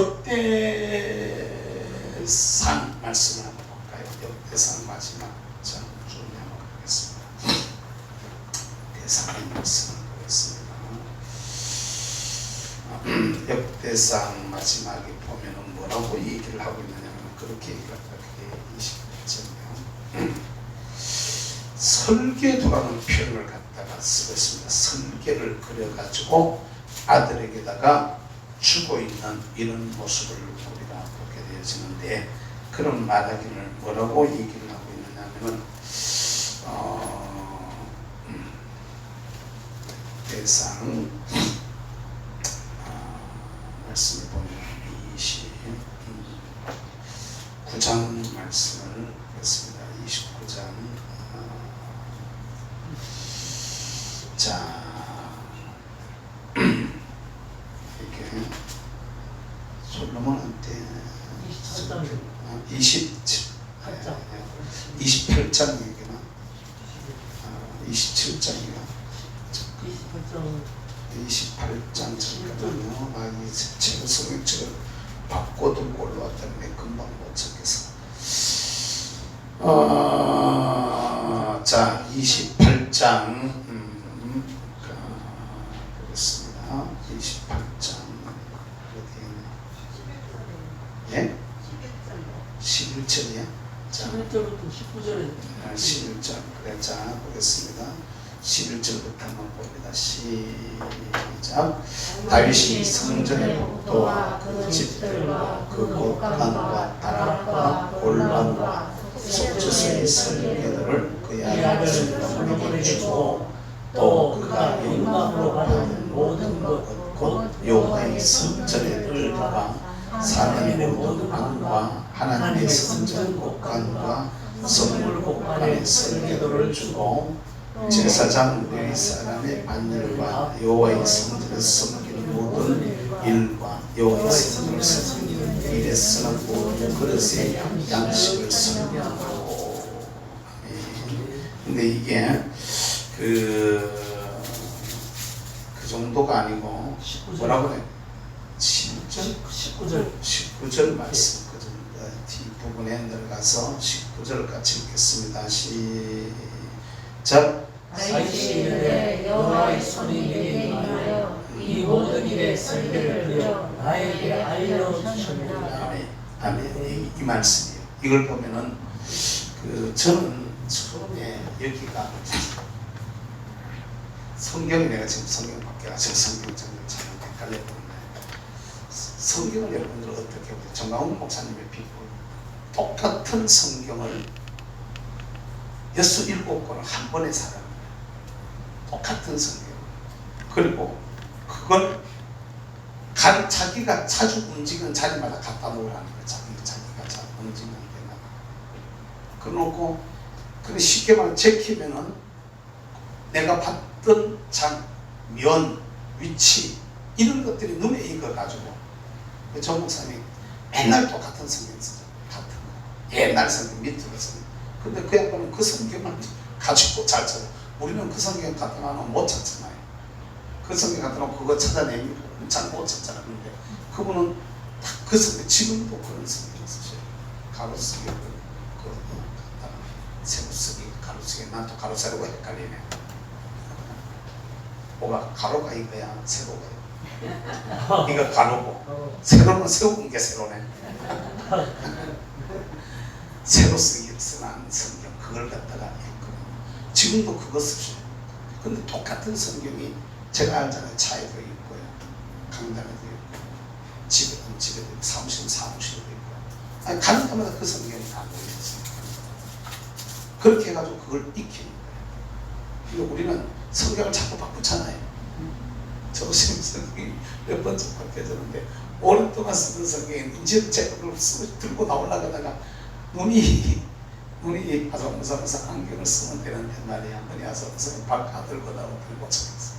말씀을 한번 볼까요? 역대상 마지막 장 좀 한번 보겠습니다. 역대상의 말씀을 보겠습니다. 역대상 마지막에 보면은 뭐라고 얘기를 하고 있느냐면 그렇게 얘기를 합니다. 그게 20절이에요. 설계도라는 표현을 갖다가 쓰고 있습니다. 설계를 그려가지고 아들에게다가 주고 있는 이런 모습을 우리가 보게 되어지는데, 그런 말하기를 뭐라고 얘기를 하고 있느냐면 대상 말씀을 보면 29장 말씀을 보겠습니다. 29장 자, 이게 솔로몬한테 28장 얘기나 27장이나 28장 잠깐만요. 이 책을 성경책을 바꿔두고 올라왔다는데 금방 못 찾겠어. 자, 28장 보겠습니다. 28장 어디에? 예? 11절이야? 11절부터 19절에 11절. 그래, 자, 보겠습니다. 11절부터 한번 봅니다. 시작. 다윗이 성전의 복도와 그 집들과 그 곳간과 다락과 골방과 속죄소의 설계도를 그의 아들 솔로몬에게 주고, 또 그가 영광으로 받은 모든 것 곧 여호와의 성전의 들과 사람의 모든 방과 하나님의 성전 곳간과 성물 곳간의 설계도를 주고, 또 제사장 레위 사람의 반열과 여호와의 성전을 섬기는 모든 일과 여호와의 성전을 섬기는 일에 쓰는 모든 그릇의 양식을 섬기고. 근데 이게 그 정도가 아니고 19절. 뭐라고 그래? 19절. 19절 말씀 뒷부분에 내려가서 19절 같이 읽겠습니다. 시작. 다윗이 이르되 여호와의 손이 내게 임하여 이 모든 일에 설계를 그려 나에게 알려주셨느니라. 아멘. 아멘. 이 말씀이에요. 이걸 보면은 저는 처음에 여기가 성경이 내가 지금 성경 밖에 가서 성경 잘 헷갈려 보는데 성경을 여러분들 어떻게 보세요? 정강훈 목사님의 비법 똑같은 성경을 67권을 한 번에 사는 똑같은 성경. 그리고 그걸 자기가 자주 움직이는 자리마다 갖다 놓으라는 거예요. 자기가 자주 움직이는 데마다. 그러고 쉽게 말하면 제키면은 내가 봤던 면, 위치 이런 것들이 눈에 익어가지고 정 목사님이 맨날 똑같은 성경 쓰죠. 같은 거. 옛날 성경 밑으로 성경. 근데 그 양반은 그 성경을 가지고 잘 찾아. 우리는 그 성경 갖다 놔놓으면 못 찾잖아요. 그 성경 갖다 놓고 그거 찾아내면 잘 못 찾잖아요. 근데 그분은 딱 그 성경, 지금도 그런 성경을 쓰셔요. 가로쓰기, 세로쓰기, 가로쓰기. 난 또 가로세로가 헷갈리네. 뭐가 가로가 이거야, 세로가 이거. 이거 가로고, 세로는 세우는 게 세로네. 세로쓰기를 쓰는 성경, 그걸 갖다가 읽거든요. 지금도 그거 쓰셔요. 근데 똑같은 성경이 제가 알잖아요. 차에도 있고요, 강단에도 있고, 집에도 있고, 사무실에도 있고. 아니, 가는 데마다 그 성경이 다 모여있어요. 그렇게 해가지고 그걸 익히는 거예요. 그리고 우리는 성경을 자꾸 바꾸잖아요. 저 지금 성경이 몇 번째 바뀌어졌는데 오랫동안 쓰던 성경이 이제 제가 그걸 들고 나오려다가 눈이 아삭아삭 안경을 쓰면 되는데 말이야. 눈이 아삭아삭 바꿔 들고 나오고 들고 찾았어요.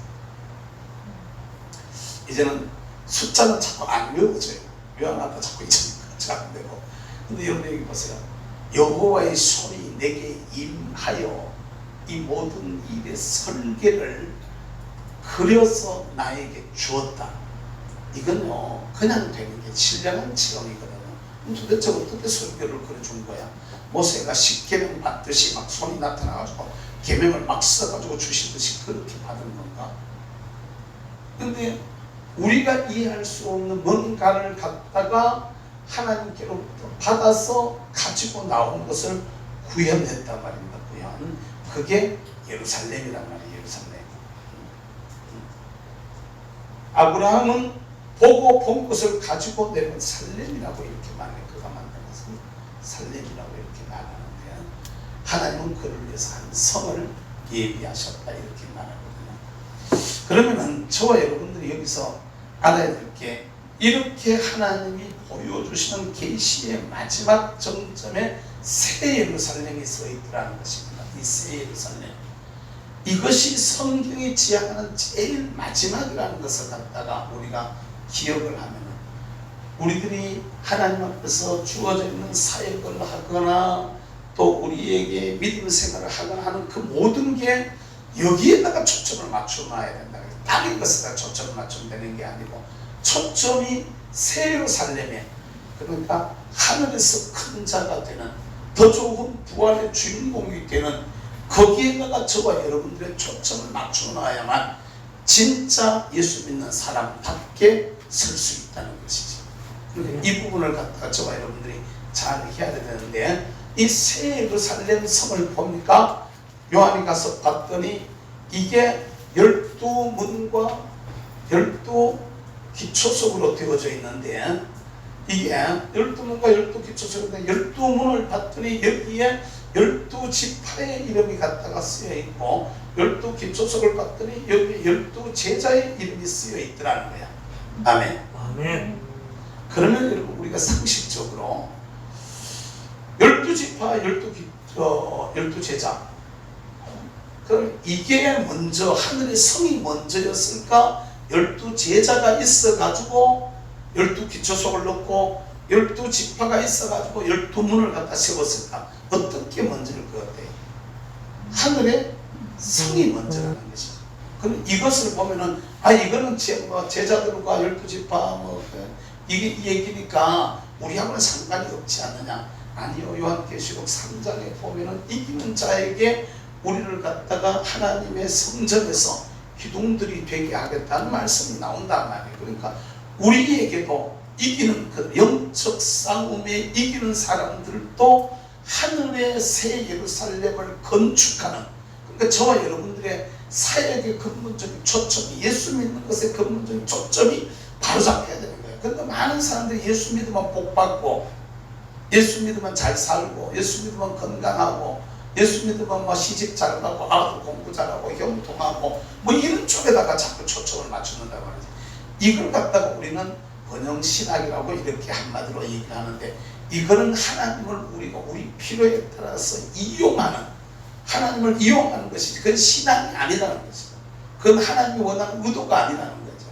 이제는 숫자는 자꾸 안 외워져요. 외워놨다 자꾸 잊으니까 잘 안 되고. 근데 여러분 여기 보세요. 여호와의 손이 내게 임하여 이 모든 일의 설계를 그려서 나에게 주었다. 이건요 그냥 되는 게 신령한 체험이거든요. 도대체 어떻게 설계를 그려준 거야? 모세가 10계명 받듯이 막 손이 나타나가지고 계명을 막 써가지고 주시듯이 그렇게 받은 건가? 근데 우리가 이해할 수 없는 뭔가를 갖다가 하나님께로부터 받아서 가지고 나온 것을 구현했단 말입니다. 구현. 그게 예루살렘이란 말이에요. 예루살렘. 아브라함은 보고 본 것을 가지고 내려온 살렘이라고 이렇게 말해요. 그가 만든 것은 살렘이라고 이렇게 말하는데 하나님은 그를 위해서 한 성을 예비하셨다 이렇게 말하거든요. 그러면은 저와 여러분들이 여기서 알아야 될 게 이렇게 하나님이 보여주시는 계시의 마지막 정점에 새 예루살렘이 서 있더라는 것입니다. 이 새 예루살렘. 이것이 성경이 지향하는 제일 마지막이라는 것을 갖다가 우리가 기억을 하면 우리들이 하나님 앞에서 주어져 있는 사역을 하거나 또 우리에게 믿음 생활을 하거나 하는 그 모든 게 여기에다가 초점을 맞춰놔야 된다. 다른 것에다 초점을 맞추면 되는 게 아니고 초점이 새 예루살렘에, 그러니까 하늘에서 큰 자가 되는 더 좋은 부활의 주인공이 되는 거기에다가 저와 여러분들의 초점을 맞춰놔야만 진짜 예수 믿는 사람답게 설 수 있다는 것이죠. 그러니까 이 부분을 갖다가 저와 여러분들이 잘 해야 되는데 이 새 예루살렘 성을 보니까 요한이 가서 봤더니 이게 12문과 12기초석으로 되어져 있는데 이게 12문과 12기초석인데 12문을 봤더니 여기에 12지파의 이름이 갖다가 쓰여 있고 12기초석을 봤더니 여기 12제자의 이름이 쓰여 있더라는 거야. 아멘. 아멘. 그러면 여러분 우리가 상식적으로 12지파 12제자 그럼 이게 먼저 하늘의 성이 먼저였을까? 12제자가 있어가지고 12기초석을 넣고 12지파가 있어가지고 12문을 갖다 세웠을까? 어떤 게 먼저일 것 같아요? 하늘의 성이 먼저라는 것이죠. 그럼 이것을 보면은 이거는 제자들과 12지파 이게 이 얘기니까 우리하고는 상관이 없지 않느냐? 아니요. 요한계시록 3장에 보면은 이기는 자에게 우리를 갖다가 하나님의 성전에서 기둥들이 되게 하겠다는 말씀이 나온단 말이에요. 그러니까 우리에게도 이기는 그 영적 싸움에 이기는 사람들도 하늘의 새 예루살렘을 건축하는, 그러니까 저와 여러분들의 사역의 근본적인 초점이, 예수 믿는 것의 근본적인 초점이 바로 잡혀야 되는 거예요. 그러니까 많은 사람들이 예수 믿으면 복 받고, 예수 믿으면 잘 살고, 예수 믿으면 건강하고, 예수 믿으면 뭐 시집 잘 가고, 아들 공부 잘하고, 형통하고, 뭐 이런 쪽에다가 자꾸 초점을 맞추는단 말이지. 이걸 갖다가 우리는 번영신학이라고 이렇게 한마디로 얘기하는데, 이거는 하나님을 우리가 우리 필요에 따라서 이용하는, 하나님을 이용하는 것이지, 그건 신앙이 아니라는 것이죠. 그건 하나님이 원하는 의도가 아니라는 거죠.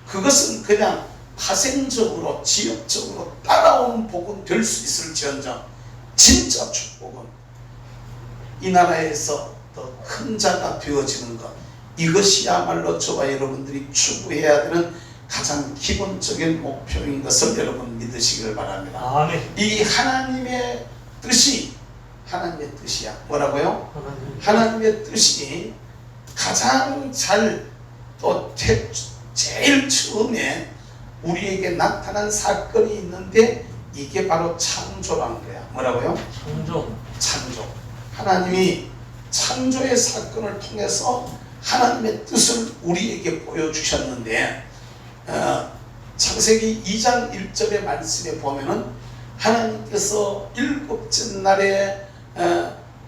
그것은 그냥 파생적으로, 지역적으로 따라오는 복은 될 수 있을지언정, 진짜 축복은 이 나라에서 더 큰 자가 되어지는 것, 이것이야말로 저와 여러분들이 추구해야 되는 가장 기본적인 목표인 것을 여러분 믿으시길 바랍니다. 아멘. 이 하나님의 뜻이, 하나님의 뜻이야. 뭐라고요? 하나님의 뜻이 가장 잘, 또 제일 처음에 우리에게 나타난 사건이 있는데, 이게 바로 창조란 거야. 뭐라고요? 창조. 하나님이 창조의 사건을 통해서 하나님의 뜻을 우리에게 보여주셨는데, 창세기 2장 1절의 말씀에 보면은 하나님께서 일곱째 날에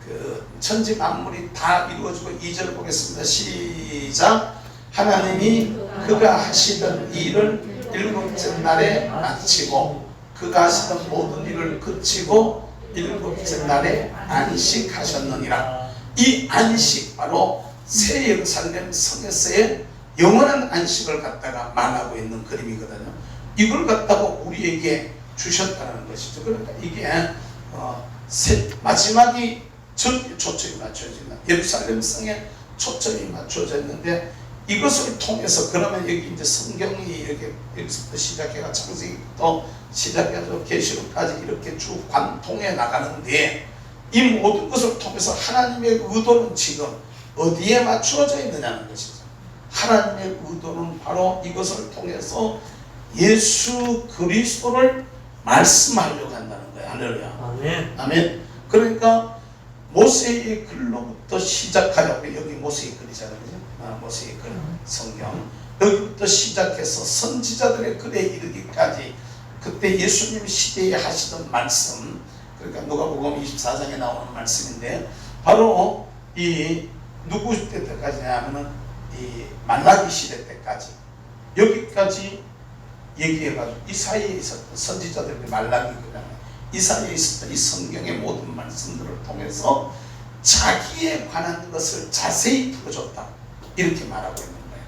그 천지 만물이 다 이루어지고, 2절 보겠습니다. 시작. 하나님이 그가 하시던 일을 일곱째 날에 마치고 그가 하시던 모든 일을 그치고 일곱째 날에 안식하셨느니라. 이 안식, 바로 새 예루살렘 성에서의 영원한 안식을 갖다가 말하고 있는 그림이거든요. 이걸 갖다가 우리에게 주셨다는 것이죠. 그러니까 이게 마지막이 저기에 초점이 맞춰져 있는, 예루살렘 성에 초점이 맞춰져 있는데, 이것을 통해서, 그러면 여기 이제 성경이 이렇게 여기서부터 시작해가 창세기부터 시작해서 계시록까지 이렇게 쭉 관통해 나가는데, 이 모든 것을 통해서 하나님의 의도는 지금 어디에 맞추어져 있느냐는 것이죠. 하나님의 의도는 바로 이것을 통해서 예수 그리스도를 말씀하려고 한다는 거예요. 할렐루야. 아멘. 아멘. 그러니까 모세의 글로부터 시작하여, 여기 모세의 글이잖아요. 그죠? 모세의 글, 성경. 여기부터 시작해서 선지자들의 글에 이르기까지, 그때 예수님 시대에 하시던 말씀, 그러니까 누가복음 24장에 나오는 말씀인데, 바로 이 누구 시대 때까지냐면은 이 말라기 시대 때까지, 여기까지 얘기해가지고, 이 사이에 있었던 선지자들의 말라기거든요. 이 사이에 있었던 이 성경의 모든 말씀들을 통해서 자기에 관한 것을 자세히 풀어줬다, 이렇게 말하고 있는 거예요.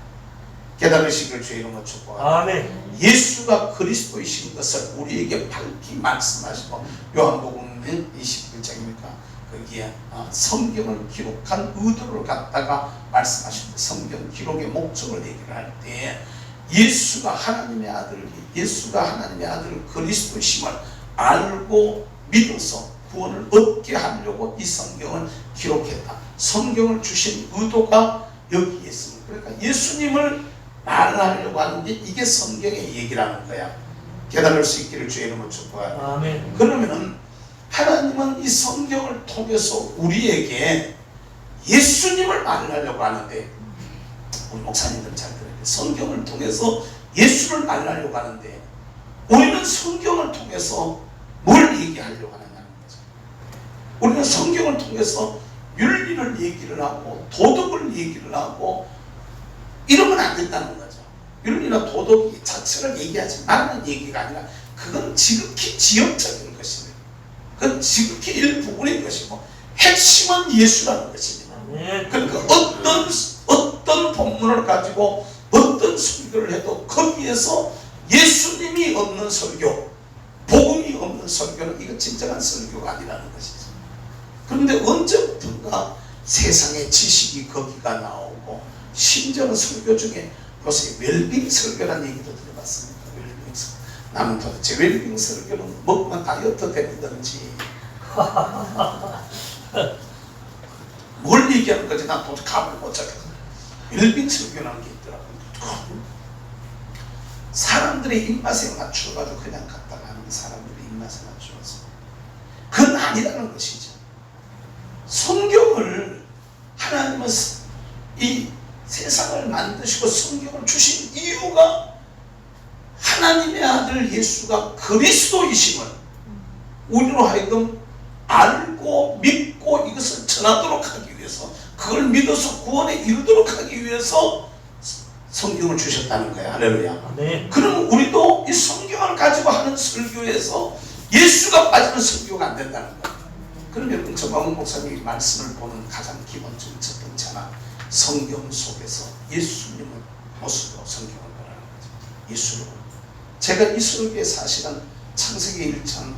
깨달으시길 주의 이름으로 축복합니다. 아멘. 예수가 그리스도이신 것을 우리에게 밝히 말씀하시고, 요한복음 21장입니까? 거기에 성경을 기록한 의도를 갖다가 말씀하십니다. 성경 기록의 목적을 얘기를 할 때, 예수가 하나님의 아들 그리스도이심을 알고 믿어서 구원을 얻게 하려고 이 성경을 기록했다. 성경을 주신 의도가 여기에 있습니다. 그러니까 예수님을 말하려고 하는데, 이게 성경의 얘기라는 거야. 깨달을 수 있기를 주의 이름으로 축복합니다. 아멘. 그러면은 하나님은 이 성경을 통해서 우리에게 예수님을 말하려고 하는데, 우리 목사님들 잘 들어요. 성경을 통해서 예수를 말하려고 하는데, 우리는 성경을 통해서 뭘 얘기하려고 하느냐는 거죠. 우리는 성경을 통해서 윤리를 얘기를 하고 도덕을 얘기를 하고 이러면 안 된다는 거죠. 윤리나 도덕 자체를 얘기하지 말라는 얘기가 아니라, 그건 지극히 지역적인 것입니다. 그건 지극히 일부분인 것이고, 핵심은 예수라는 것입니다. 아멘. 그러니까 어떤 본문을 가지고 어떤 설교를 해도 거기에서 예수님이 없는 설교, 복음이 없는 설교는 이거 진정한 설교가 아니라는 것이죠. 그런데 언제부턴가 세상의 지식이 거기가 나오고, 심지어는 설교 중에 요새 웰빙 설교라는 얘기도 들어봤습니다. 웰빙 설교. 나는 도대체 웰빙 설교는 먹으면 다이어트 되는지 뭘 얘기하는 건지 난 도대체 감을 못 잡겠어. 웰빙 설교라는 게 있더라고요. 사람들의 입맛에 맞춰가지고 그냥 갖다가 하는 사람들의 입맛에 맞춰서 그건 아니라는 것이죠. 성경을, 하나님은 이 세상을 만드시고 성경을 주신 이유가 하나님의 아들 예수가 그리스도이심을 우리로 하여금 알고 믿고 이것을 전하도록 하기 위해서, 그걸 믿어서 구원에 이르도록 하기 위해서 성경을 주셨다는 거예요. 할렐루야. 네. 그러면 우리도 이 성경을 가지고 하는 설교에서 예수가 빠지는 설교가 안 된다는 거예요. 그럼 여러분, 정광훈 목사님이 말씀을 보는 가장 기본적인 첫 번째 하나, 성경 속에서 예수님의 모습으로 성경을 보라는 거죠. 예수로. 제가 이 설교에 사실은 창세기 1장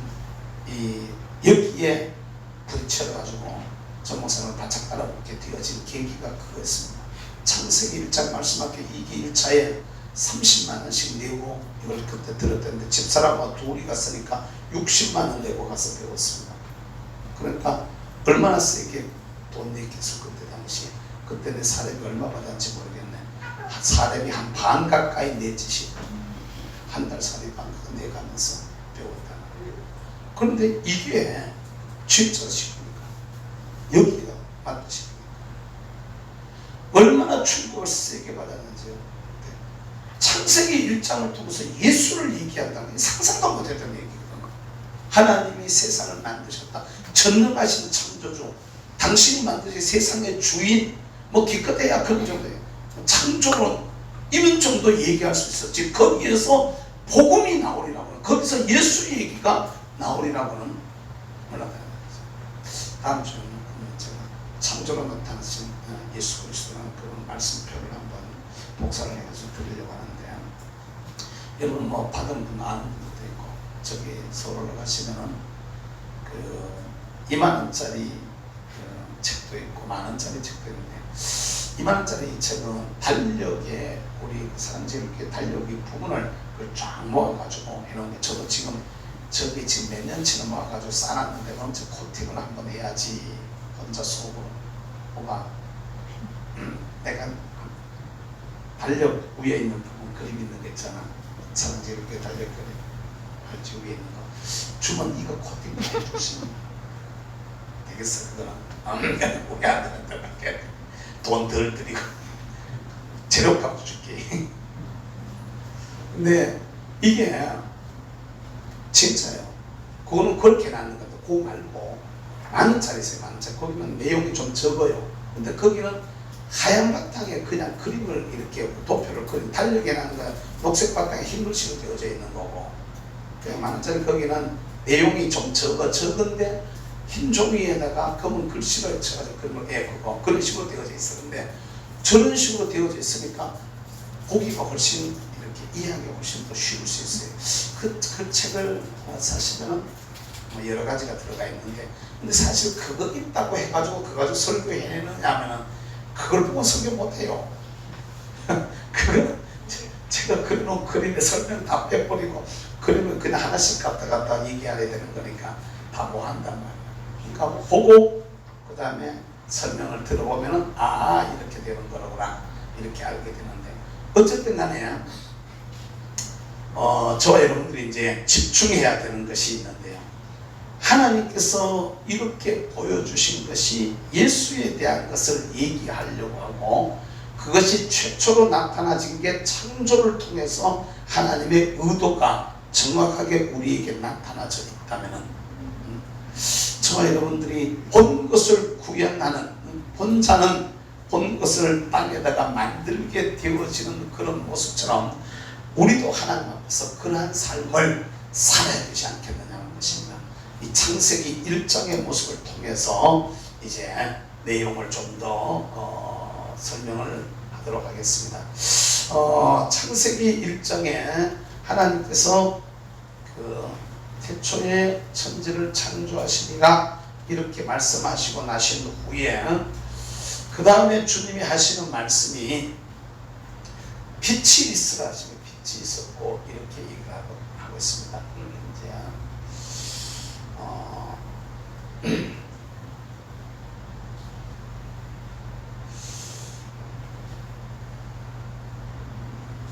여기에 부딪혀가지고 정 목사님을 바짝 따라붙게 되어진 계기가 그거였습니다. 창세기 1장 말씀하게 이게 1차에 30만 원씩 내고 이걸 그때 들었는데 집사람과 둘이 갔으니까 60만 원 내고 가서 배웠습니다. 그러니까 얼마나 세게 돈 내겠어 그때 당시에. 그때 내 사례비 얼마 받았는지 모르겠네. 사례비 한 반 가까이 냈지. 한 달 사례비 반 가까이 내가면서 배웠다. 그런데 이게 진짜 쉽습니까? 여기가 맞으십니까? 얼마나 충격을 세게 받았는지요. 창세기 1장을 두고서 예수를 얘기한다는 게 상상도 못했던 얘기거든요. 하나님이 세상을 만드셨다. 전능하신 창조주, 당신이 만드신 세상의 주인, 뭐 기껏해야 그런 정도예요. 창조론 이런 정도 얘기할 수 있었지. 거기에서 복음이 나오리라고는, 거기서 예수 얘기가 나오리라고는 몰랐다는 거죠. 다음 주에는 제가 창조로 나타나신 예수 그리스도라는 그런 말씀표를 한번 복사를 해서 드리려고 하는데, 여러분 뭐 받은 분 아는 분도 있고, 저기 서울로 가시면은 그 2만 원짜리 책도 있고 만 원짜리 책도 있는데, 2만 원짜리 책은 달력에 우리 사랑제일교회 달력의 부분을 쫙 모아가지고 해놓은 게, 저도 지금 저기 지금 몇 년치는 모아가지고 쌓아놨는데 언제 코팅을 한번 해야지 혼자 속으로 뭐가 내가 달력 위에 있는 부분 그림 있는 거 있잖아. 사랑제일교회 달력 그림 할지 위에 있는 거 주면 이거 코팅 해주시면 되겠어. 그거는 우리 아들한테 돈 덜 드리고 재료값도 줄게. 근데 이게 진짜요. 그거는 그렇게 나는 건데, 그거 말고 만 원짜리 있어요. 만 원짜리. 거기는 내용이 좀 적어요. 근데 거기는 하얀 바탕에 그냥 그림을 이렇게 도표를 그린, 달력에 나는 건 녹색 바탕에 흰 글씨로 되어져 있는 거고, 그냥 만 원짜리 거기는 내용이 좀 적은데 흰 종이에다가 검은 글씨로 쳐가지고 그림을 그거 그런 식으로 되어져 있었는데, 저런 식으로 되어져 있으니까 보기가 훨씬 이렇게 이해하기가 훨씬 더 쉬울 수 있어요. 그 책을 사실은 뭐 여러 가지가 들어가 있는데, 근데 사실 그거 있다고 해가지고 그거 가지고 설교해내느냐 하면은 그걸 보고 설교 못해요. 그거 제가 그려놓은 그림의 설명 다 빼버리고 그림을 그냥 하나씩 갖다 얘기해야 되는 거니까 다 뭐 한단 말이에요. 그러니까 보고 그 다음에 설명을 들어보면은 아 이렇게 되는 거라구나 이렇게 알게 되는데, 어쨌든 간에 저와 여러분들이 이제 집중해야 되는 것이 있는데요. 하나님께서 이렇게 보여주신 것이 예수에 대한 것을 얘기하려고 하고, 그것이 최초로 나타나진 게 창조를 통해서 하나님의 의도가 정확하게 우리에게 나타나져 있다면은, 저와 여러분들이 본 것을 구현하는, 본 자는 본 것을 땅에다가 만들게 되어지는 그런 모습처럼 우리도 하나님 앞에서 그러한 삶을 살아야 되지 않겠느냐는 것입니다. 이 창세기 1장의 모습을 통해서 이제 내용을 좀 더 설명을 하도록 하겠습니다. 창세기 1장에 하나님께서 그 태초에 천지를 창조하시리라 이렇게 말씀하시고 나신 후에 그 다음에 주님이 하시는 말씀이 빛이 있으라, 지금 빛이 있었고 이렇게 얘기를 하고 있습니다. 이제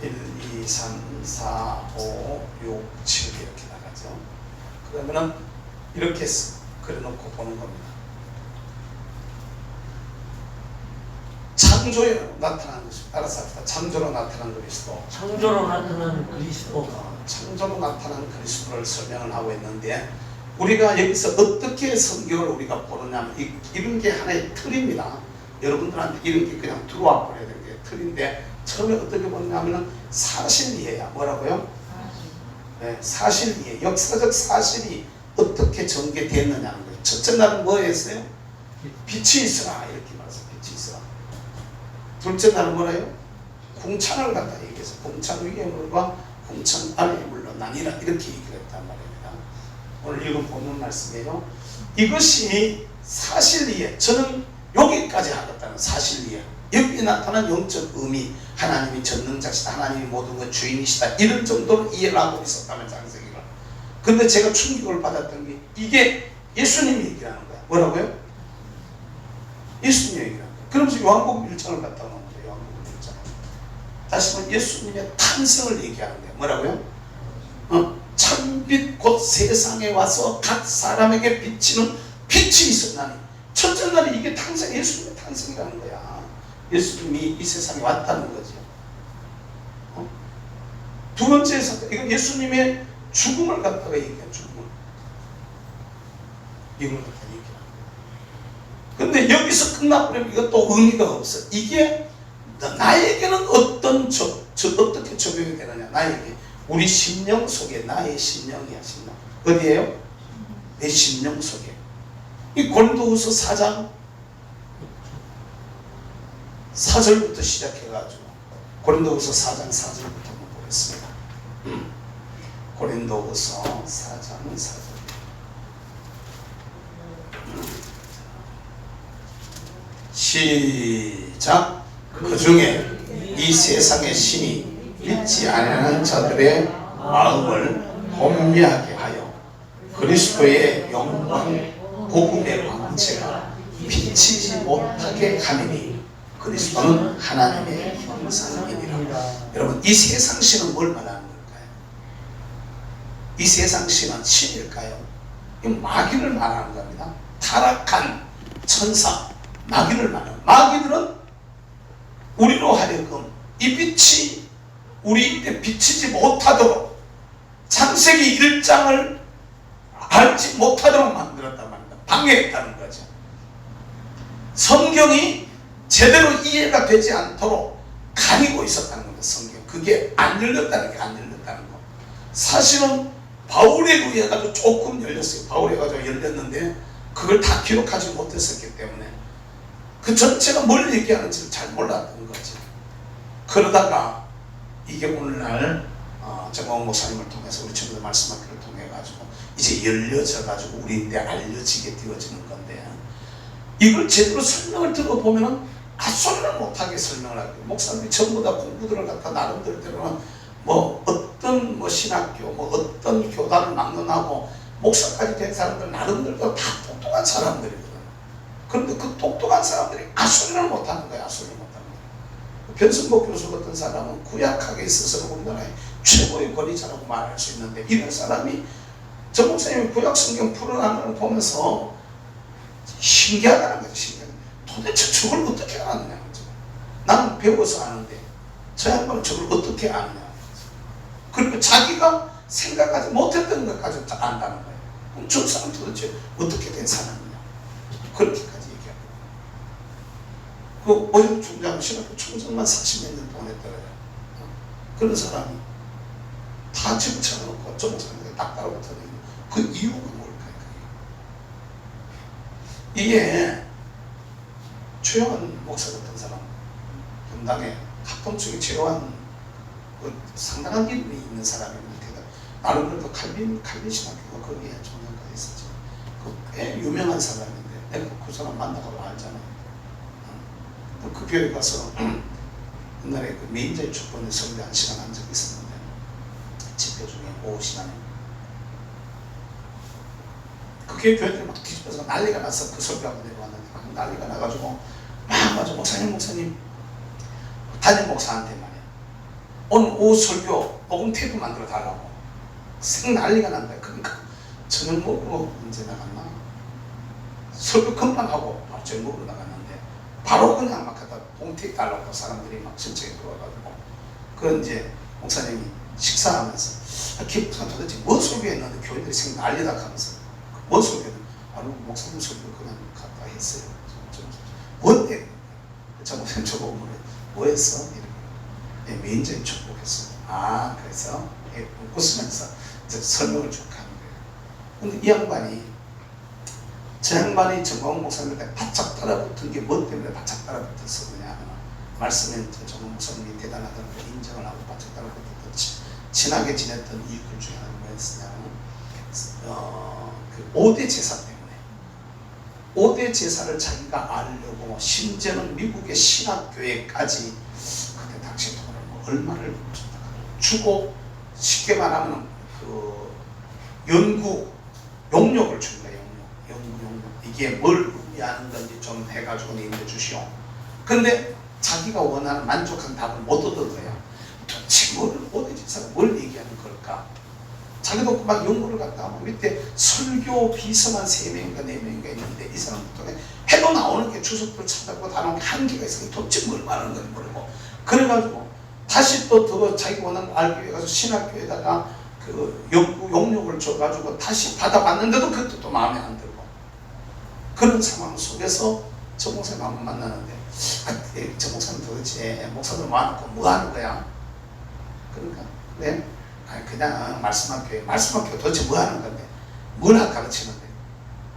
1, 2, 3, 4, 5, 6, 7 이렇게 나가죠. 그러면은 이렇게 그려놓고 보는 겁니다. 창조에 나타난 것이 따라서 합시다. 창조로 나타난 그리스도. 창조로 나타난 그리스도. 창조로 나타난 그리스도를 설명을 하고 있는데 우리가 여기서 어떻게 성경을 우리가 보느냐면 이런 게 하나의 틀입니다. 여러분들한테 이런 게 그냥 들어와 버려야 되는 게 틀인데 처음에 어떻게 보느냐면 사실이에요. 뭐라고요? 네, 사실이에요. 역사적 사실이 어떻게 전개됐느냐는 거예요. 첫째 날은 뭐였어요? 빛이 있으라 이렇게 말해서 빛이 있으라. 둘째 날은 뭐래요? 궁창을 갖다 얘기해서 궁창 위의 물과 궁창 아래의 물로 나뉘라 이렇게 얘기를 했단 말입니다. 오늘 읽은 본문 말씀이에요. 이것이 사실이에요. 저는 여기까지 하겠다는 사실이에요. 여기 나타난 영적 의미, 하나님이 전능자시다, 하나님이 모든 것 주인이시다 이런 정도로 이해를 하고 있었다면 창세기를. 근데 제가 충격을 받았던 게 이게 예수님이 얘기하는 거야. 뭐라고요? 예수님이 얘기하는 거야. 그러면서 요한복음 1장을 갖다 놓은 거예요. 요한복음 1장. 다시 한번 예수님의 탄생을 얘기하는 거야. 뭐라고요? 참빛 곧 세상에 와서 각 사람에게 비치는 빛이 있었나니 첫째 날이 이게 탄생, 예수님의 탄생이라는 거야. 예수님이 이 세상에 왔다는 거죠. 두 번째 사건, 이건 예수님의 죽음을 갖다가 얘기해요. 죽음을. 이걸 갖다가 얘기해요. 근데 여기서 끝나버리면 이것도 의미가 없어. 이게 나에게는 어떻게 적용이 되느냐. 나에게. 우리 심령 속에, 나의 심령이야, 심령. 어디에요? 내 심령 속에. 이 고린도후서 4장 4절부터 시작해가지고 고린도후서 4장 4절부터 한번 보겠습니다. 고린도후서 4장 4절. 시작. 그 중에 이 세상의 신이 믿지 아니하는 자들의 마음을 혼미하게 하여 그리스도의 영광 복음의 광채가 비치지 못하게 하느니 그리스도는 하나님의 형상이니라. 여러분, 이 세상 신은 뭘 말하는 걸까요? 이 세상 신은 신일까요? 이 마귀를 말하는 겁니다. 타락한 천사, 마귀를 말하는. 마귀들은 우리로 하여금 이 빛이 우리에게 비치지 못하도록 창세기 1장을 알지 못하도록 만들었단 말입니다. 방해했다는 거죠. 성경이 제대로 이해가 되지 않도록 가리고 있었다는 겁니다. 성경. 그게 안 열렸다는 게 안 열렸다는 거. 사실은 바울에 의해 가지고 조금 열렸어요. 바울에 가지고 열렸는데 그걸 다 기록하지 못했었기 때문에 그 전체가 뭘 얘기하는지를 잘 몰랐던 거죠. 그러다가 이게 오늘날 정광훈 목사님을 통해서 우리 친구들 말씀하기를 통해 가지고 이제 열려져 가지고 우리한테 알려지게 되어지는 건데 이걸 제대로 설명을 들어보면은 헛소리를 못하게 설명을 하고 목사님이 전부 다 공부들을 갖다 나름대로는 뭐 어떤 뭐 신학교 뭐 어떤 교단을 막론하고 목사까지 된 사람들 나름대로 다 똑똑한 사람들이거든. 그런데 그 똑똑한 사람들이 헛소리를 못하는 거야. 헛소리를 못하는 거야. 변승복 교수 같은 사람은 구약학에 있어서는 우리나라의 최고의 권위자라고 말할 수 있는데 이런 사람이 저 목사님이 구약 성경 풀어나가는 걸 보면서 신기하다는 거죠. 신기하다. 도대체 저걸 어떻게 아느냐. 나는 배워서 아는데 저 양반은 저걸 어떻게 아느냐. 그리고 자기가 생각하지 못했던 것까지 안다는 거예요. 그럼 저 사람 도대체 어떻게 된 사람이냐. 그렇게까지 얘기하고. 그 어제 중장 신학교 총장만 40몇 년 보냈더래요. 그런 사람이 다 집어쳐놓고 저 목사님한테 딱 따라붙었는데 그 이유가 뭘까요? 이게 조용한 목사 같은 사람, 분당에 합동쪽에 조용한 상당한 이름이 있는 사람입니다. 나는 그래도 칼빈 신학교가 거기에 종교가 있었죠. 꽤 유명한 사람인데 내가 그 사람 만나고 알잖아요. 또 그 교회 가서 옛날에 그 메인자의 축복에 설교 한 시간 한 적이 있었는데, 집회 중에 오후 시간에 그 교회들이 막 뒤집어서 난리가 나서 그 설교하고 내려왔는데 막 난리가 나가지고 막 맞아 목사님 담임 목사한테 말이야, 오늘 오후 설교 녹음 테이프 만들어 달라고 생 난리가 난다. 그러니까 저녁 먹으러 언제 나갔나? 설교 금방 하고 바로 저녁 먹으러 나갔는데 바로 그냥 막 갖다 봉택 달라고 사람들이 막 신청해 들어와가지고, 그 이제 목사님이 식사하면서 기쁘다 도대체 뭔 설교했는데 교인들이 생 난리다 하면서, 뭔 설교는 목사님 설교 그냥 갖다 했어요. 뭔데? 저 목사님 저거 뭐 했어? 이렇게 메인자인 축복했어. 아 그래서 웃으면서 설명을 쭉 하는 거예요. 근데 이 양반이, 저 양반이 정광훈 목사님한테 바짝 따라붙은 게 뭐 때문에 바짝 따라붙었어 그냐 하면, 말씀에 정광훈 목사님이 대단하다는 걸 인정을 하고 바짝 따라붙었던 친하게 지냈던 이유들 중에 하나가 뭐였냐면 그 5대 제사 때문에, 5대 제사를 자기가 알려고 심지어는 미국의 신학교회까지 그때 당시 돈을 뭐 얼마를 주고, 쉽게 말하면 그 연구 용역을 준 거예요. 연구 이게 뭘 의미하는 건지 좀 해가지고 내밀어 주시오. 근데 자기가 원하는 만족한 답을 못 얻은 거야. 도대체 어디 제사가 뭘 얘기하는 걸까? 자기도 막 연구를 갖다 하고 밑에 설교 비서만 3명인가 4명인가 있는데 이 사람부터 해도 나오는 게 주석들 찾아보고 다 나오는 게 한계가 있으니 도대체 뭘 말하는 건지 모르고, 그래가지고 다시 또 더 자기가 원하는 걸 알기 위해 가서 신학교에다가 그 연구 용역을 줘가지고 다시 받아봤는데도 그것도 또 마음에 안 들고, 그런 상황 속에서 저 목사님 한번 만나는데, 저 목사님 도대체 목사들 모아놓고 뭐 하는 거야? 그러니까 네? 아니 그냥 말씀학교 도대체 뭐 하는 건데, 문학 가르치는데,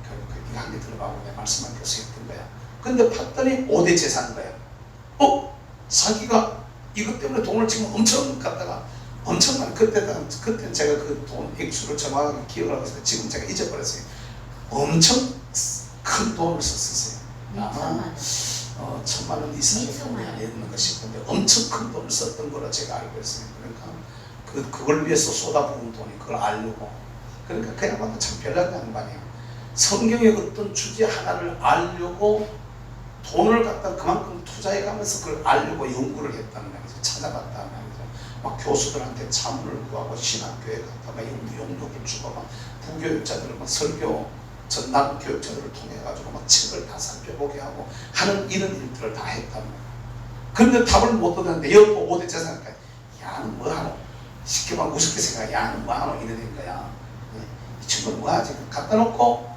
결국 이거 한 개 들어가고 내 말씀학교 수업된 거야. 근데 봤더니 5대 제사인 거야. 자기가 이것 때문에 돈을 지금 엄청 갖다가 엄청 많이, 그때는 제가 그 돈 액수를 정확하게 기억을 하고 있어요. 지금 제가 잊어버렸어요. 엄청 큰 돈을 썼었어요. 아마 1,000만 원 이상의 돈이 아니었는 것이, 근데 엄청 큰 돈을 썼던 거로 제가 알고 있어요. 그러니까 그걸 위해서 쏟아부은 돈이 그걸 알려고, 그러니까 그 양반도 참 별난 양반이에요. 성경의 어떤 주제 하나를 알려고 돈을 갖다 그만큼 투자해가면서 그걸 알려고 연구를 했다는 말이죠. 찾아봤다는 말이죠. 막 교수들한테 자문을 구하고 신학교에 갔다가 연구 용역을 주고 막 부교육자들을 막 설교 전남 교육자들을 통해 가지고 막 책을 다 살펴보게 하고 하는 이런 일들을 다 했단 말이에요. 그런데 답을 못 얻었는데 여기 5대 재산가, 야는 뭐하노? 쉽게 막 우습게 생각해. 야는 뭐하노? 이러는 거야. 이 친구는 뭐하지? 갖다 놓고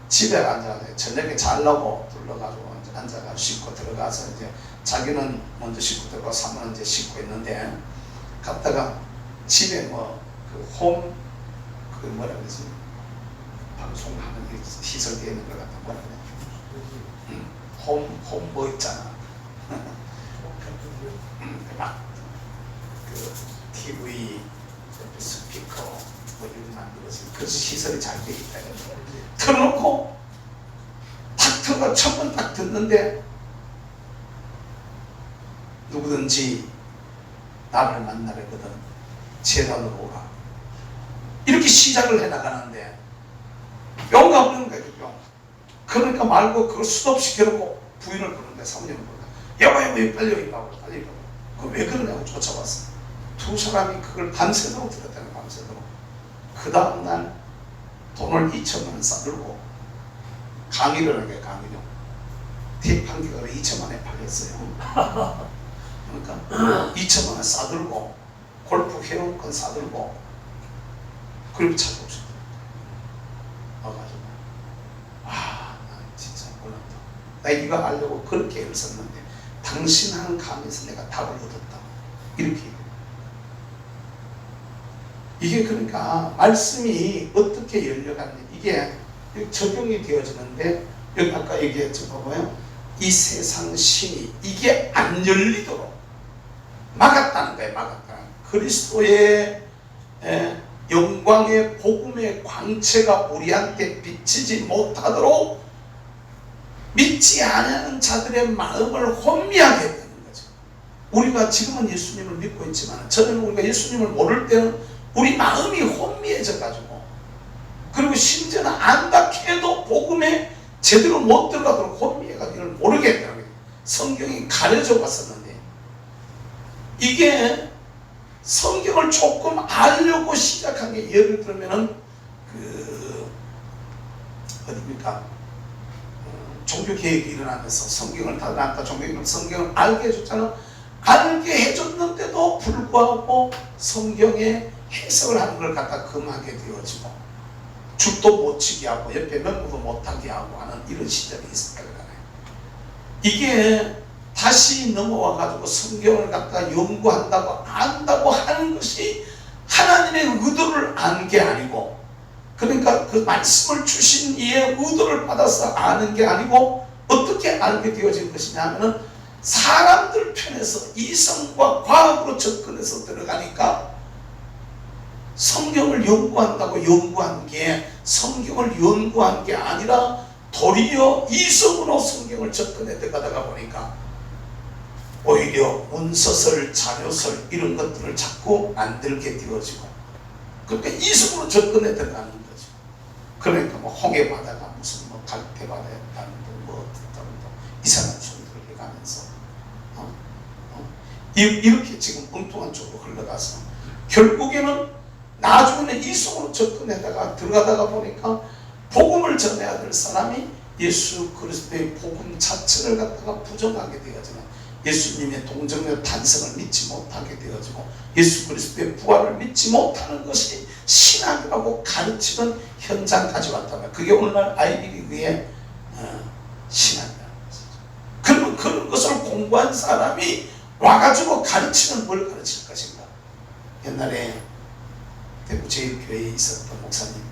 집에 앉아서 저녁에 자려고 둘러가지고 앉아가지고 씻고 들어가서 이제 자기는 먼저 씻고 들어가고 사모는 이제 씻고 있는데, 갔다가 집에 뭐 그 뭐라 그러지? 방송하는 게 시설되어 있는 걸 갖다 뭐라 그래? 홈 뭐 있잖아. 막 그 TV 스피커 뭐 이런 만들어서 그래서 시설이 잘 되어 있다. 틀어놓고 탁 틀어가 첫번 딱 듣는데, 누구든지 나를 만나려거든 재단으로 오라, 이렇게 시작을 해나가는데 뿅 가버리는 거야. 뿅. 그러니까 말고 그걸 수업시켜놓고 부인을 부르는데 사모님을 부르는데 여보 빨리 가고 빨리 가고. 그 왜 그러냐고 쫓아왔어. 두 사람이 그걸 밤새도록 들었다는, 밤새도록. 그 다음날 돈을 2,000만 원 싸들고 강의를 하게, 강의료 테이프 한 개가 2,000만 원에 팔렸어요. 그러니까 2,000만 원 싸들고 골프 회원권 싸들고, 그리고 찾아오셨다. 와가지고 난 진짜 몰랐다. 나 이거 알려고 그렇게 애를 썼는데 당신 하는 강의에서 내가 답을 얻었다. 이렇게 얘기해요. 이게 그러니까 말씀이 어떻게 열려가는지 이게 적용이 되어지는데, 여기 아까 얘기했죠. 봐봐요. 이 세상 신이 이게 안 열리도록 막았다는 거예요. 막았다. 그리스도의 영광의 복음의 광채가 우리한테 비치지 못하도록 믿지 않는 자들의 마음을 혼미하게 했다는 거죠. 우리가 지금은 예수님을 믿고 있지만 저는 우리가 예수님을 모를 때는 우리 마음이 혼미해져 가지고, 그리고 심지어는 안다 해도 복음에 제대로 못 들어가도록 혼미해가지고 이걸 모르겠다는 거예요. 성경이 가려져 봤었는데, 이게 성경을 조금 알려고 시작한 게, 예를 들면은 어디입니까? 종교개혁이 일어나면서 성경을 다 나왔다. 성경을 알게 해줬잖아. 알게 해줬는데도 불구하고 성경의 해석을 하는 걸 갖다 금하게 되어지고, 줄도 못 치게 하고 옆에 명부도 못하게 하고 하는 이런 시절이 있었다고 하잖아요. 이게 다시 넘어와 가지고 성경을 갖다 연구한다고 안다고 하는 것이 하나님의 의도를 아는 게 아니고, 그러니까 그 말씀을 주신 이의 의도를 받아서 아는 게 아니고, 어떻게 알게 되어진 것이냐 하면은 사람들 편에서 이성과 과학으로 접근해서 들어가니까, 성경을 연구한다고 연구한 게 성경을 연구한 게 아니라 도리어 이성으로 성경을 접근해 들어가다가 보니까 오히려 문서설, 자료설 이런 것들을 자꾸 만들게 되어지고, 그러니까 이성으로 접근해 들어가는 거죠. 그러니까 뭐 홍해바다가 무슨 뭐 갈대바다였다는 뭐 이상한 소리를 해가면서 이렇게 지금 엉뚱한 쪽으로 흘러가서 결국에는 나중에는 이성으로 접근해다가 들어가다가 보니까 복음을 전해야 될 사람이 예수 그리스도의 복음 자체를 갖다가 부정하게 되어지는, 예수님의 동정의 탄생을 믿지 못하게 되어지고 예수 그리스도의 부활을 믿지 못하는 것이 신학이라고 가르치는 현장까지 왔다면, 그게 오늘날 아이비리그의 신학이라는 것이죠. 그러면 그런 것을 공부한 사람이 와가지고 가르치는 뭘 가르칠 것인가? 옛날에 대구 제1교회에 있었던 목사님,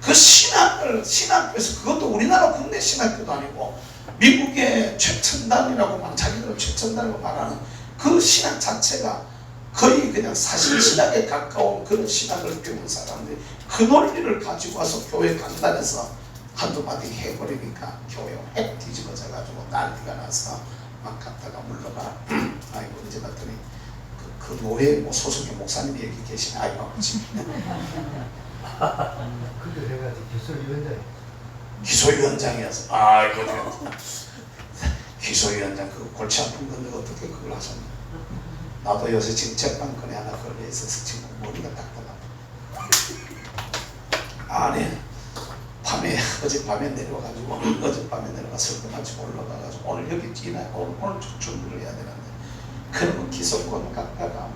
그 신학교에서, 그것도 우리나라 국내 신학교도 아니고 미국의 최첨단이라고 막 자기들은 최첨단이라고 말하는 그 신학 자체가 거의 그냥 사실신학에 가까운 그런 신학을 배운 사람들이 그 논리를 가지고 와서 교회 강단에서 한두 마디 해버리니까 교회가 핵 뒤집어져 가지고 난리가 나서 막 갔다가 물러가. 아이고 이제 봤더니 그 노예 뭐 소속의 목사님이 여기 계시네. 아이고 아버지. 그걸 해가지고 기소위원장이어서, 아이고 기소위원장 그 골치 아픈 건데 어떻게 그걸 하셨나? 나도 요새 지금 재판권에 하나 걸려 있어서 지금 머리가 딱딱하다. 아니 어젯밤에 내려와가지고 설득하지고 올라가가지고 오늘 여기 오늘 준비를 해야 되는데, 그러면 기소권 갖다가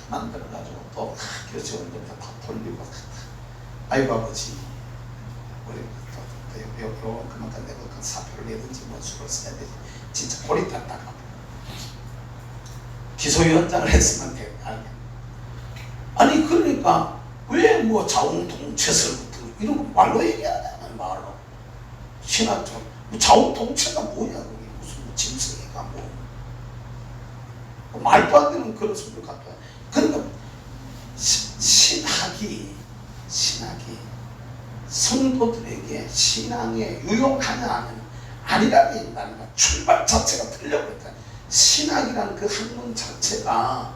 만들어가지고 또 교체원들 다 돌리고, 아이고 아버지 우리 그만큼 내가 그 사표를 내든지 뭐 수를 써야 되지. 진짜 골이 딱딱하고 기소위원장을 했으면 돼. 아니 그러니까 왜 뭐 자웅동체설부터 이런 거 말로 얘기하냐, 말로. 신학적 자웅동체가 뭐냐, 그게 무슨 뭐 짐승이가 뭐 말도 안 되는 그런 소리를 갖다. 그러니까 신학이 성도들에게 신앙에 유용하냐 아니라는 얘기라는 거야. 출발 자체가 틀려버렸다. 신학이라는 그 학문 자체가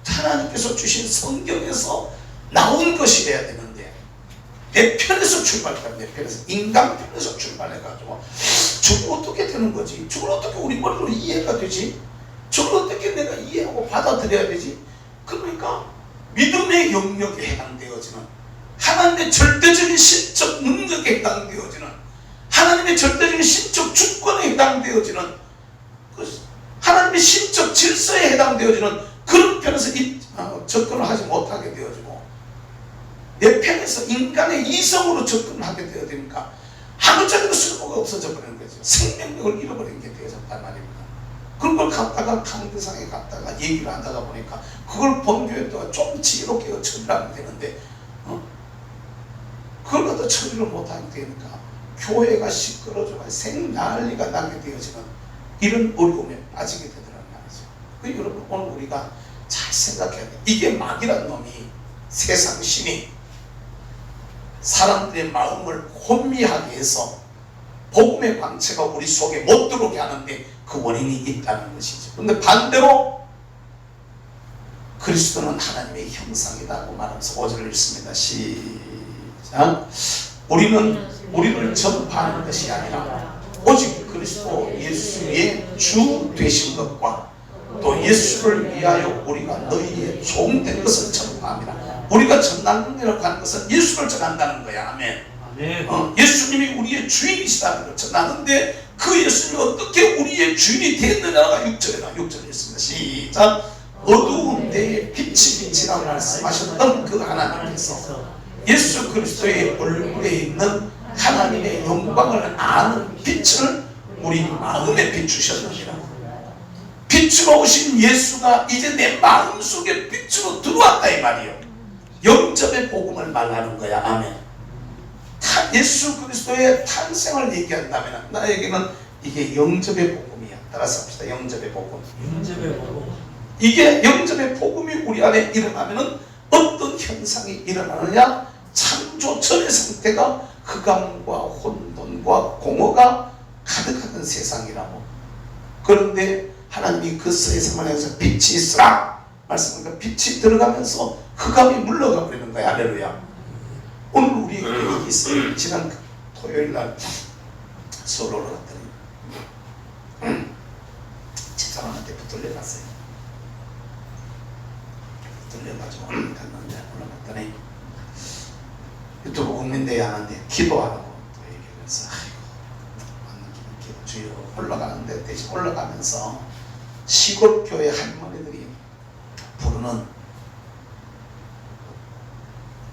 하나님께서 주신 성경에서 나온 것이어야 되는데, 내 편에서 출발했다. 내 편에서, 인간 편에서 출발해가지고 저걸 어떻게 되는 거지? 저걸 어떻게 우리 머리로 이해가 되지? 저걸 어떻게 내가 이해하고 받아들여야 되지? 그러니까 믿음의 영역에 해당되어지는, 하나님의 절대적인 신적 능력에 해당되어지는, 하나님의 절대적인 신적 주권에 해당되어지는, 하나님의 신적 질서에 해당되어지는 그런 편에서 접근을 하지 못하게 되어지고, 내 편에서 인간의 이성으로 접근을 하게 되어지니까 아무짝에도 쓸모가 없어져 버리는 거죠. 생명력을 잃어버리는 게 되어졌단 말입니다. 그런 걸 갖다가 강대상에 갖다가 얘기를 하다가 보니까 그걸 본교회도 좀 지혜롭게 처리를 하면 되는데, 그걸 갖다 처리를 못하게 되니까 교회가 시끄러져가 생난리가 나게 되어지는 이런 어려움에 빠지게 되더란 말이죠. 그 여러분 오늘 우리가 잘 생각해야 돼. 이게 마귀란 놈이 세상 신이 사람들의 마음을 혼미하게 해서 복음의 광채가 우리 속에 못 들어오게 하는데 그 원인이 있다는 것이죠. 그런데 반대로 그리스도는 하나님의 형상이라고 말하면서 5절을 읽습니다. 시작. 우리는 우리를 전파하는 것이 아니라 오직 그리스도 예수의 주 되신 것과 또 예수를 위하여 우리가 너희의 종 된 것을 전파합니다. 우리가 전하느라고 하는 것은 예수를 전한다는 거야. 아멘. 예수님이 우리의 주인이시다는 걸 전하는데 그 예수님이 어떻게 우리의 주인이 됐느냐가 6절에 있습니다. 시작. 어두운 데에 빛이 빛이라고 말씀하셨던 그 하나님께서 예수 그리스도의 얼굴에 있는 하나님의 영광을 아는 빛을 우리 마음에 비추셨느니라. 빛으로 오신 예수가 이제 내 마음속에 빛으로 들어왔다 이 말이에요. 영접의 복음을 말하는 거야. 아멘. 예수 그리스도의 탄생을 얘기한다면 나에게는 이게 영접의 복음이야. 따라서 합시다. 영접의 복음. 영접의 복음. 이게 영접의 복음이 우리 안에 일어나면은 어떤 현상이 일어나느냐? 창조 전의 상태가 흑암과 혼돈과 공허가 가득하던 세상이라고. 그런데 하나님이 그 세상을 향해서 빛이 있으라 말씀하니까 빛이 들어가면서 흑암이 물러가 버리는 거야. 할렐루야. 오늘 우리에게 이게 있어요. 지난 토요일날 서울로 갔더니 집사람한테 붙들려 갔어요. 붙들려가지고 갔는데 올라갔더니 유튜브 국민대회 하는데 기도하라고 또 얘기하면서 아이고 주여 올라가는데 대신 올라가면서 시골 교회 할머니들이 부르는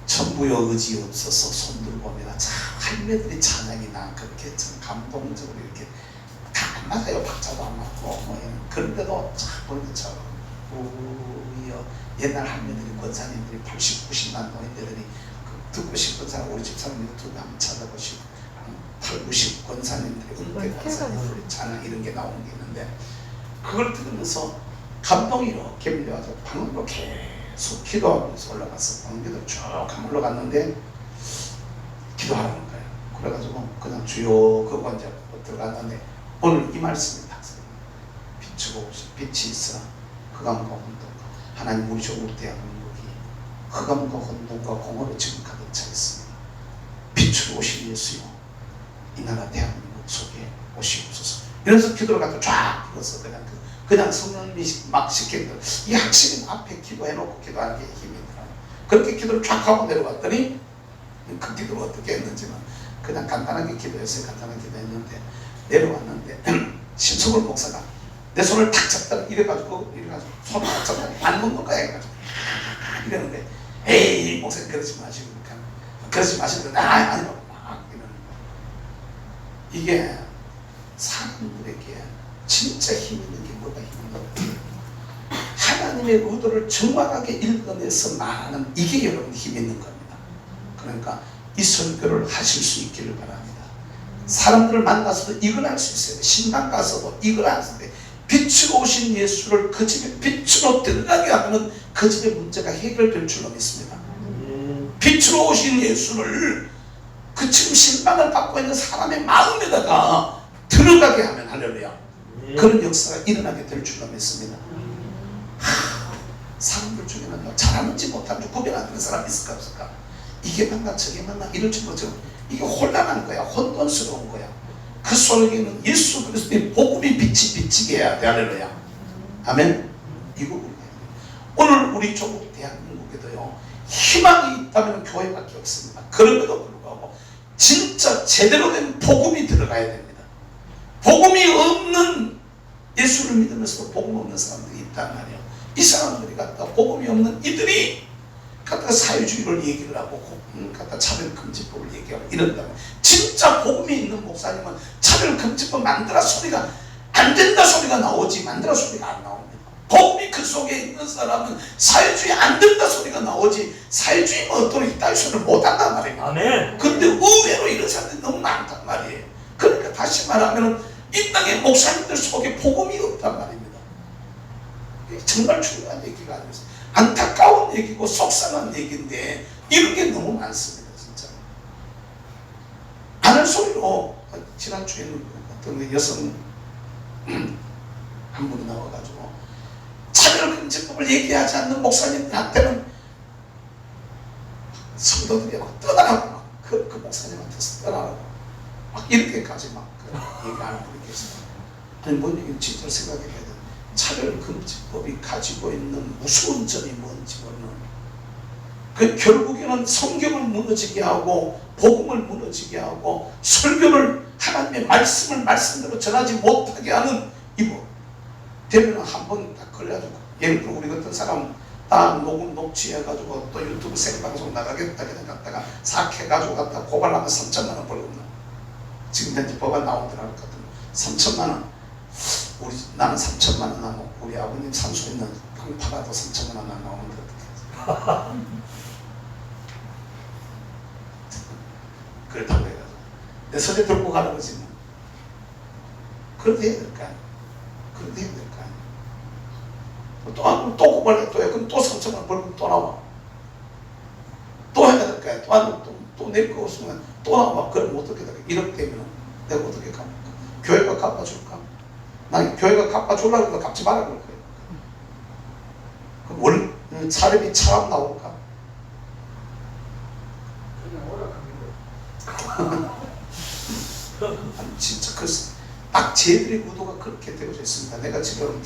천부여 의지 없어서 손들고 옵니다. 참 할매들이 찬양이 나 그렇게 참 감동적으로 이렇게 다 안 맞아요. 박자도 안 맞고 뭐 그런데도 참 보는데 참 우여 옛날 할매들이 권사님들이 80, 90만 노인들이 듣고 싶은 사람 우리 집사람 유튜브 한번 찾아보시고 8, 90 권사님들이 은퇴 권사님들이 찬양 이런 게 나오는 게 있는데 그걸 들으면서 감동이 이렇게 밀려가지고 방으로 계속 기도하면서 올라갔어. 방기도 쭉 올라갔는데 기도하라는 거예요. 그래가지고 그냥 주요 그거 이제 들어갔는데 오늘 이 말씀이 딱 비추고 빛이 있어 흑암과 혼돈과 하나님 우리 조국 대한민국이 흑암과 혼돈과 공허로 지금 가득 차 있습니다. 빛으로 오신 예수요 이 나라 대한민국 속에 오시옵소서. 이래서 기도를 갖다 쫙 불어서 그냥 성령님이 막 시켰던 이 학생 앞에 기도해놓고 기도하는 게 힘이 들어요. 그렇게 기도를 쫙 하고 내려갔더니 그 기도를 어떻게 했는지는 그냥 간단하게 기도했어요. 간단하게 기도했는데 내려왔는데 심석을 목사가 내 손을 탁 잡다가 이래가지고 손을 탁 잡다가 안 먹는 거야. 해가지고 이러는데 에이 목사님 그러지 마시고 그러지 마시고 아니라고 막 이러는 거야. 이게 사람들에게 진짜 힘 있는 게 뭐가 힘인 것 같아요. 하나님의 의도를 정확하게 읽어내서 말하는 이게 여러분 힘 있는 겁니다. 그러니까 이 설교를 하실 수 있기를 바랍니다. 사람들을 만나서도 이걸 할 수 있어요. 신당 가서도 이걸 할 수 있어요. 빛으로 오신 예수를 그 집에 빛으로 들어가게 하면 그 집의 문제가 해결될 줄로 믿습니다. 빛으로 오신 예수를 그 지금 신방을 받고 있는 사람의 마음에다가 들어가게 하면 할렐루야 그런 역사가 일어나게 될 줄로 믿습니다. 사람들 중에는 잘하는지 못하는지 구별 안 되는 사람이 있을까 없을까? 이게 만나 저게 만나 이럴 줄 모르죠. 이게 혼란한 거야. 혼돈스러운 거야. 그 속에는 예수 그리스도의 복음이 빛이 비치게 해야 돼. 할렐루야 아멘. 이거 오늘 우리 조국 대한민국에도요 희망이 있다면 교회밖에 없습니다. 그럼에도 불구하고 진짜 제대로 된 복음이 들어가야 됩니다. 복음이 없는 예수를 믿으면서도 복음 없는 사람들이 있단 말이에요. 이 사람들이 갖다 복음이 없는 이들이 갖다 사회주의를 얘기를 하고 갖다 차별금지법을 얘기하고 이런다면 진짜 복음이 있는 목사님은 차별금지법 만들어 소리가 안 된다 소리가 나오지 만들어 소리가 안 나옵니다. 복음이 그 그 속에 있는 사람은 사회주의 안 된다 소리가 나오지 사회주의 어떤 이따위 소리를 못한단 말이에요. 아멘. 근데 의외로 이런 사람들이 너무 많단 말이에요. 그러니까 다시 말하면 이 땅의 목사님들 속에 복음이 없단 말입니다. 이게 정말 중요한 얘기가 아니었어요. 안타까운 얘기고 속상한 얘기인데 이런 게 너무 많습니다. 진짜 하늘 소리로 지난주에는 어떤 여성 한 분이 나와가지고 차별금지법을 얘기하지 않는 목사님들한테는 성도들이 막 떠나라고 막 그 목사님한테서 떠나라고 막 이렇게까지 막 얘기하는 분이 계세요. 아니 뭔 얘기는 진짜 생각해야 돼. 차별금지법이 가지고 있는 무서운 점이 뭔지 모르는 그 결국에는 성경을 무너지게 하고 복음을 무너지게 하고 설교를 하나님의 말씀을 말씀대로 전하지 못하게 하는 이거 되면 한번 딱 걸려가지고 예를 들어 우리 같은 사람 다 녹음 녹취해가지고 또 유튜브 생방송 나가겠다 그냥 갔다가 삭해가지고 갔다 고발하면 3천만 원 벌금 나. 지금 현재 법안 나오더라 할 것 같은데 3천만 원. 나는 3천만 원 하고 우리 아버님 산소 있는 땅 팔아도 3천만 원 안 나오는데 어떻게 하지? 그렇다고 해가지고 내 손에 들고 가는 거지 뭐. 그래도 해야 될 거 아니야. 그래도 해야 될 거 아니야. 또 고발해 또 해. 그럼 또 3천만 원 벌금 또 나와. 또 해야 될 거 아니야. 또 낼 거 없으면 또 나와. 그럼 어떻게 될까? 1억 되면 내가 어떻게 갚을까? 교회가 갚아줄까? 난 교회가 갚아주려고 해도 갚지 말라 그럴 거예요. 그럼 사람이 차람 나올까? 아니 진짜 딱 쟤들의 의도가 그렇게 되어져 있습니다. 내가 지금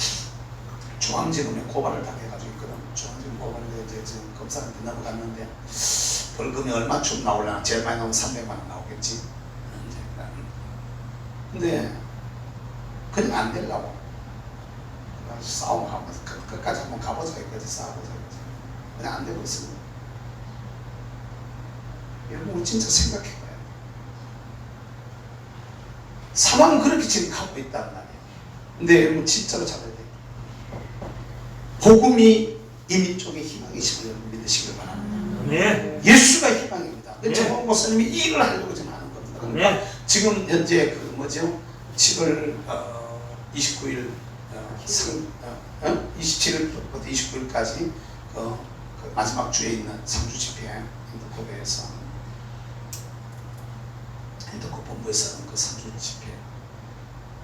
중앙지검에 고발을 당해가지고 있거든. 중앙지검 고발을 이제 지금 검사한테 넘어갔는데 벌금이 얼마쯤 나오려나? 제일 많이 나오면 300만 원 나오겠지. 근데 그냥 안 되려고 싸움하면서 끝까지 한번 가보자 이거지. 싸워보자 이거지. 그냥 안 되고 있습니다. 여러분 진짜 생각해봐요. 상황은 그렇게 지금 가고 있단 말이에요. 근데 여러분 진짜로 잡아야 돼요. 복음이 이 민족의 희망이심을 여러분 믿으시길 바랍니다. 네. 예수가 희망입니다. 네. 정원 목사님이 이 일을 하려고 지금 하는 겁니다. 그러니까 네. 지금 현재 그 뭐죠? 7월 29일 27일부터 29일까지 그 마지막 주에 있는 상주 집회 인터코베에서 인터코 본부에서 하는 그 상주 집회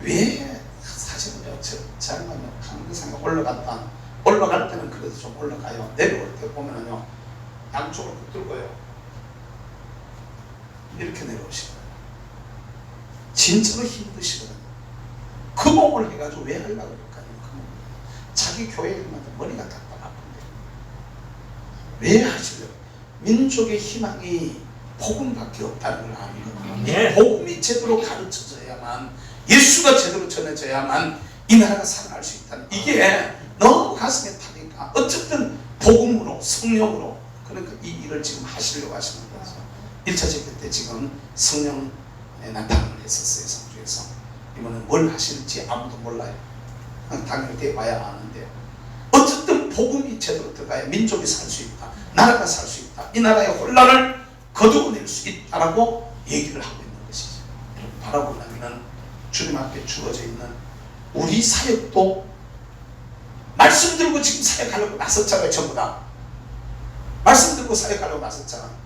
왜 사실은요 저는 항상 올라갈 때는 그래도 좀 올라가요. 내려올 때 보면은요 양쪽으로 붙들고요 이렇게 내려오시거든요. 진짜로 힘드시거든요. 그 몸을 해가지고 왜 하려고 그럴까요? 그 몸을. 자기 교회마다 머리가 딱딱 아픈데 왜 하시려고? 민족의 희망이 복음밖에 없다는 걸 아니거든요. 네. 복음이 제대로 가르쳐져야만 예수가 제대로 전해져야만 이 나라가 살아날 수 있다는 이게 너무 가슴에 타니까 어쨌든 복음으로 성령으로 그러니까 이 일을 지금 하시려고 하시는 거죠. 1차 집회 때 지금 성령 나타나는 했었어요. 상주에서 이번엔 뭘 하실지 아무도 몰라요. 당연히 돼봐야 아는데 어쨌든 복음이 제대로 들어가야 민족이 살 수 있다. 나라가 살 수 있다. 이 나라의 혼란을 거두어낼 수 있다라고 얘기를 하고 있는 것이죠. 바라보려면 주님 앞에 주어져 있는 우리 사역도 말씀 들고 지금 사역하려고 나섰잖아요. 전부 다 말씀 들고 사역하려고 나섰잖아.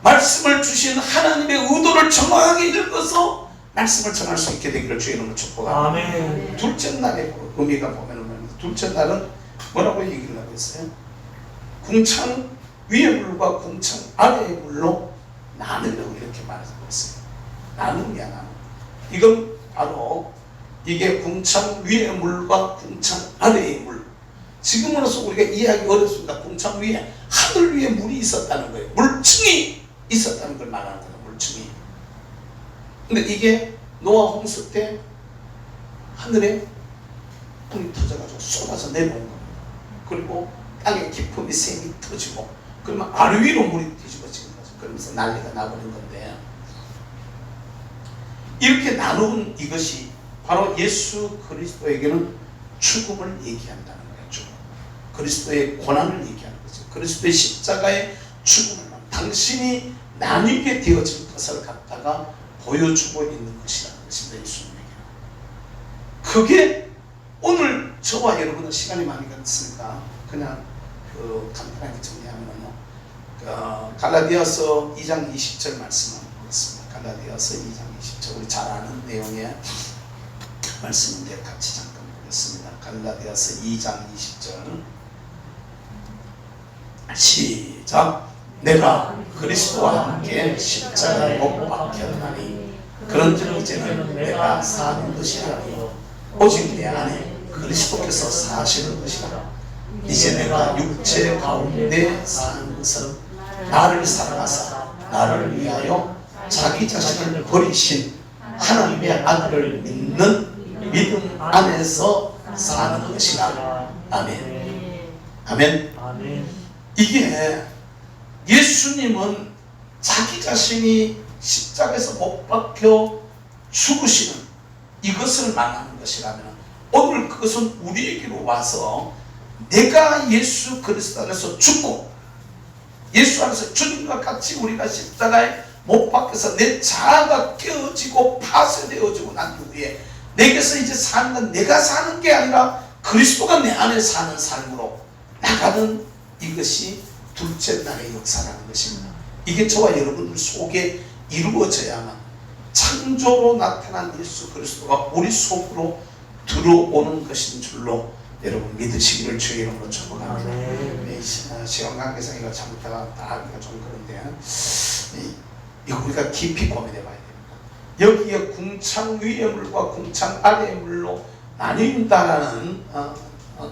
말씀을 주신 하나님의 의도를 정확하게 읽어서 말씀을 전할 수 있게 되기를 주의 이름으로 축복합니다. 아멘. 둘째 날의 의미가 보면은 둘째 날은 뭐라고 얘기를 하고 있어요? 궁창 위의 물과 궁창 아래의 물로 나누려고 이렇게 말하고 있어요. 나눔이야 나눔. 이건 바로 이게 궁창 위의 물과 궁창 아래의 물. 지금으로서 우리가 이해하기 어렵습니다. 궁창 위에 하늘 위에 물이 있었다는 거예요. 물층이 있었다는 걸 말하는 거예요. 물층이. 근데 이게 노아 홍수 때 하늘에 불이 터져가지고 쏟아져 내려온 겁니다. 그리고 땅에 깊음이 샘이 터지고 그러면 아래 위로 물이 뒤집어지는 거죠. 그러면서 난리가 나버린 건데 이렇게 나누은 이것이 바로 예수 그리스도에게는 죽음을 얘기한다는 거예요. 그리스도의 고난을 얘기하는 거죠. 그리스도의 십자가의 죽음을 당신이 나뉘게 되어진 것을 갖다가 보여주고 있는 것이라는 것입니다. 예수님에게. 그게 오늘 저와 여러분은 시간이 많이 갔으니까 그냥 간단하게 정리하면요. 갈라디아서 2장 20절 말씀을 보겠습니다. 갈라디아서 2장 20절 우리 잘 아는 내용의 말씀인데 같이 잠깐 보겠습니다. 갈라디아서 2장 20절 시작. 내가 그리스도와 함께 십자가에 못 박혔나니 그런즉 이제는 내가 사는 것이 아니요 오직 내 안에 그리스도께서 사시는 것이라. 이제 내가 육체 가운데 사는 것은 나를 사랑하사 나를 위하여 자기 자신을 버리신 하나님의 아들을 믿는 믿음 안에서 사는 것이라. 아멘. 아멘. 아멘. 이게 예수님은 자기 자신이 십자가에서 못 박혀 죽으시는 이것을 말하는 것이라면 오늘 그것은 우리에게로 와서 내가 예수 그리스도 안에서 죽고 예수 안에서 주님과 같이 우리가 십자가에 못 박혀서 내 자아가 깨어지고 파쇄되어지고 난 후에 내게서 이제 사는 건 내가 사는 게 아니라 그리스도가 내 안에 사는 삶으로 나가는 이것이 둘째 날의 역사라는 것입니다. 이게 저와 여러분들 속에 이루어져야만 창조로 나타난 예수 그리스도가 우리 속으로 들어오는 것인 줄로 여러분 믿으시기를 주의 이름으로 축복합니다. 네, 시간 관계상 이거 잘못다가 하기가 좀 그런데 이거 우리가 깊이 고민해 봐야 됩니다. 여기에 궁창 위의 물과 궁창 아래의 물로 나뉜다라는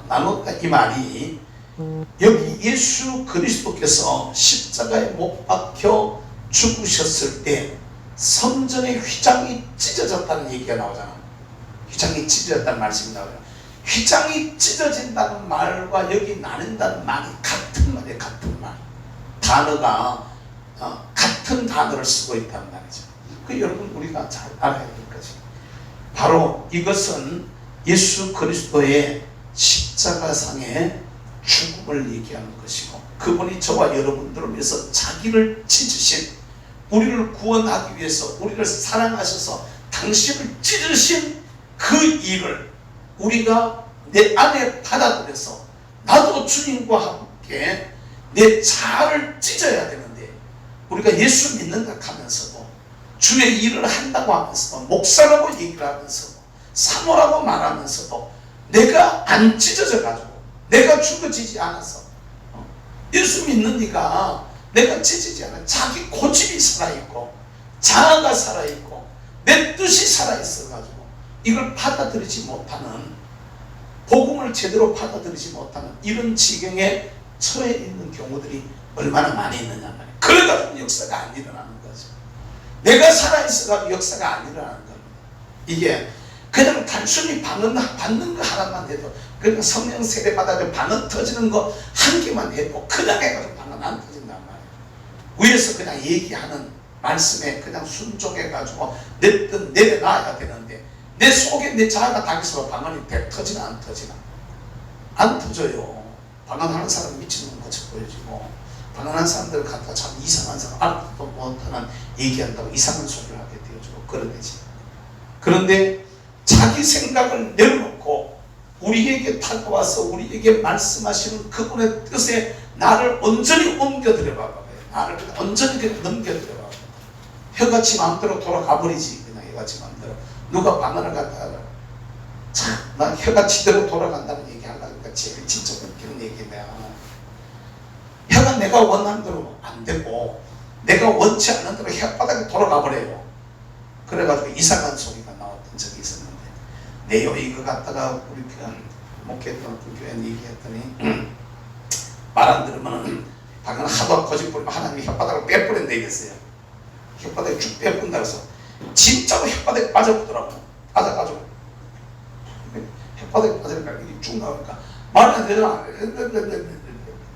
나눴다 이 말이 여기 예수 그리스도께서 십자가에 못 박혀 죽으셨을 때 성전의 휘장이 찢어졌다는 얘기가 나오잖아요. 휘장이 찢어졌다는 말씀이 나와요. 휘장이 찢어진다는 말과 여기 나눈다는 말이 같은 말이에요. 같은 말. 단어가 같은 단어를 쓰고 있다는 말이죠. 그 여러분 우리가 잘 알아야 될 것이 바로 이것은 예수 그리스도의 십자가상의 죽음을 얘기하는 것이고 그분이 저와 여러분들을 위해서 자기를 찢으신 우리를 구원하기 위해서 우리를 사랑하셔서 당신을 찢으신 그 일을 우리가 내 안에 받아들여서 나도 주님과 함께 내 자아를 찢어야 되는데 우리가 예수 믿는다 하면서도 주의 일을 한다고 하면서도 목사라고 얘기를 하면서도 사모라고 말하면서도 내가 안 찢어져 가지고 내가 죽어지지 않아서 예수 믿는 네가 내가 찢어지지 않아 자기 고집이 살아있고 자아가 살아있고 내 뜻이 살아있어 가지고 이걸 받아들이지 못하는 복음을 제대로 받아들이지 못하는 이런 지경에 처해 있는 경우들이 얼마나 많이 있느냐 말이에요. 그래가지고 역사가 안 일어나는 거죠. 내가 살아있어가지고 역사가 안 일어나는 겁니다. 이게 그냥 단순히 방언 받는 거 하나만 해도 그냥 성령 세례 받아서 방언 터지는 거 한 개만 해도 그냥 해가지고 방언 안 터진단 말이에요. 위에서 그냥 얘기하는 말씀에 그냥 순종해가지고 내 뜻 내려놔야 되는데 내 속에 내 자아가 당해서 방언이 터지나 안 터지나 안 터져요. 방언하는 사람 미치는 것처럼 보여지고 방언하는 사람들 갖다 참 이상한 사람 알아도 못하는 얘기한다고 이상한 소리를 하게 되어지고 그러되지. 그런데 자기 생각을 내려놓고 우리에게 다가와서 우리에게 말씀하시는 그분의 뜻에 나를 온전히 옮겨드려 봐봐요. 나를 온전히 그냥 넘겨드려 봐봐요. 혀같이 마음대로 돌아가 버리지. 그냥 혀같이 마음대로 누가 방언을 갖다가 참 나 혀같이대로 돌아간다는 얘기 하려니까 제일 진짜 웃기는 얘기인데 혀가 내가 원하는 대로 안 되고 내가 원치 않는 대로 혓바닥에 돌아가 버려요. 그래가지고 이상한 소리가 나왔던 적이 있었는데 내요 이거 갖다가 우리 목회했던 그 교회는 얘기했더니 말 안 들으면 방금 하도 거짓 부리면 하나님이 혓바닥을 빼버린다 이랬어요. 혓바닥에 쭉 빼본다 그래서 진짜로 혓바닥에 빠져보더라고. 빠져가지고 혓바닥에 빠지니까 이게 쭉 나오니까 말 안 되잖아.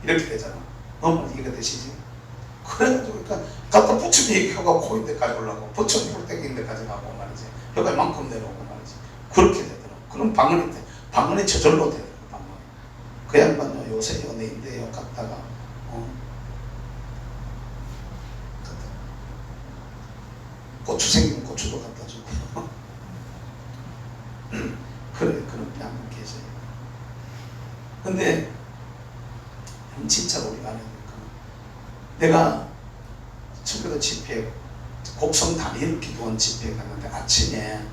이렇게 되잖아. 너무 이해가 되시지? 그래가지고 그러니까 갖다 붙이면 이게 혀가 코인 데까지 올라가고 붙이면 혈땡긴 데까지 가고 말이지. 혀가 이만큼 내려오고 말이지. 그렇게 되더라고. 그럼 방언이 저절로 되더라고. 방언이. 그 양반요 요새 연예인데요 갔다가 고추 생기면 고추도 갖다 주고 그런 양반 계세요. 근데 진짜 우리가 아니니까 내가 청교도 집회 곡성 단일 기도원 집회에 갔는데 아침에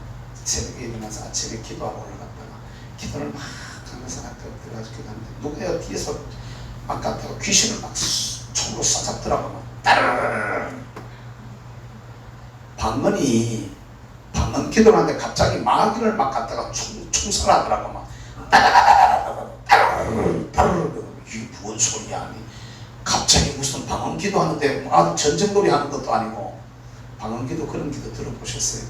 새벽에 일어나서 아침에 기도하고 올라갔다가 기도를 막 하면서 들어가지고 기도하는데 누가요 뒤에서 막 갔다가 귀신을 막 총으로 쏴잡더라고 막 따르르르 방언 기도를 하는데 갑자기 마귀를 막 갖다가 총살하더라고 막 따르르르 이게 뭔 소리야 아니 갑자기 무슨 방언 기도하는데 전쟁놀이 하는 것도 아니고 방언 기도 그런 기도 들어보셨어요?